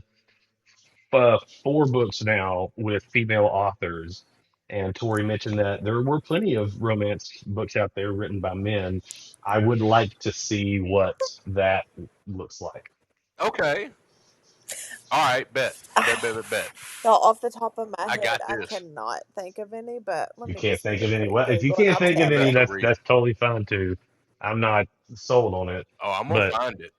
4 books now with female authors. And Tori mentioned that there were plenty of romance books out there written by men. I would like to see what that looks like. Okay. All right. Bet. Bet. Bet. Bet. Bet. Y'all, off the top of my I head, got I this. cannot think of any, but let You me can't just think do a of any. quick Well, if you Google and can't I'll think You of tell any, best you. to that's read. that's totally fine too. I'm not sold on it, Oh, I'm gonna but find it.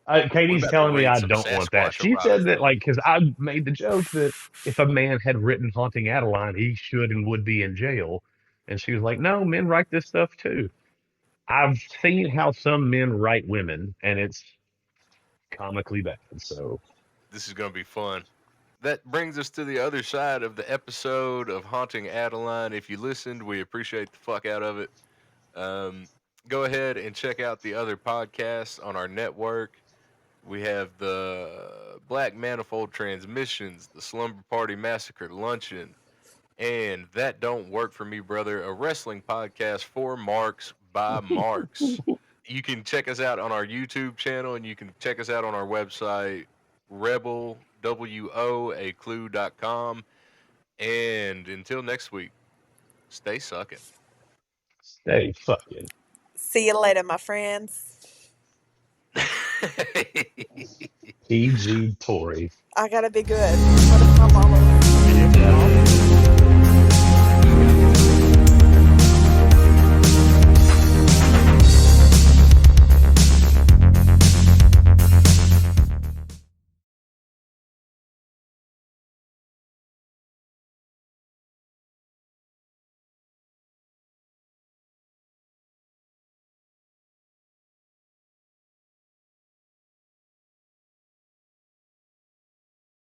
We're Katie's about to telling me read I some don't want that. Sasquatch She said erotica. that like because I made the joke that if a man had written Haunting Adeline, he should and would be in jail, and she was like, "No, men write this stuff too." I've seen how some men write women, and it's comically bad. So This is gonna be fun. That brings us to the other side of the episode of Haunting Adeline. If you listened, we appreciate the fuck out of it. Um, Go ahead and check out the other podcasts on our network. We have the Black Manifold Transmissions, the Slumber Party Massacre Luncheon, and That Don't Work for Me, Brother, a wrestling podcast for Marks by Marks. You can check us out on our YouTube channel, and you can check us out on our website, rebelwoaclue.com. And until next week, stay sucking. stay fucking See you later, my friends. PG Tory. I gotta be good. What if my mama listens to this, y'all?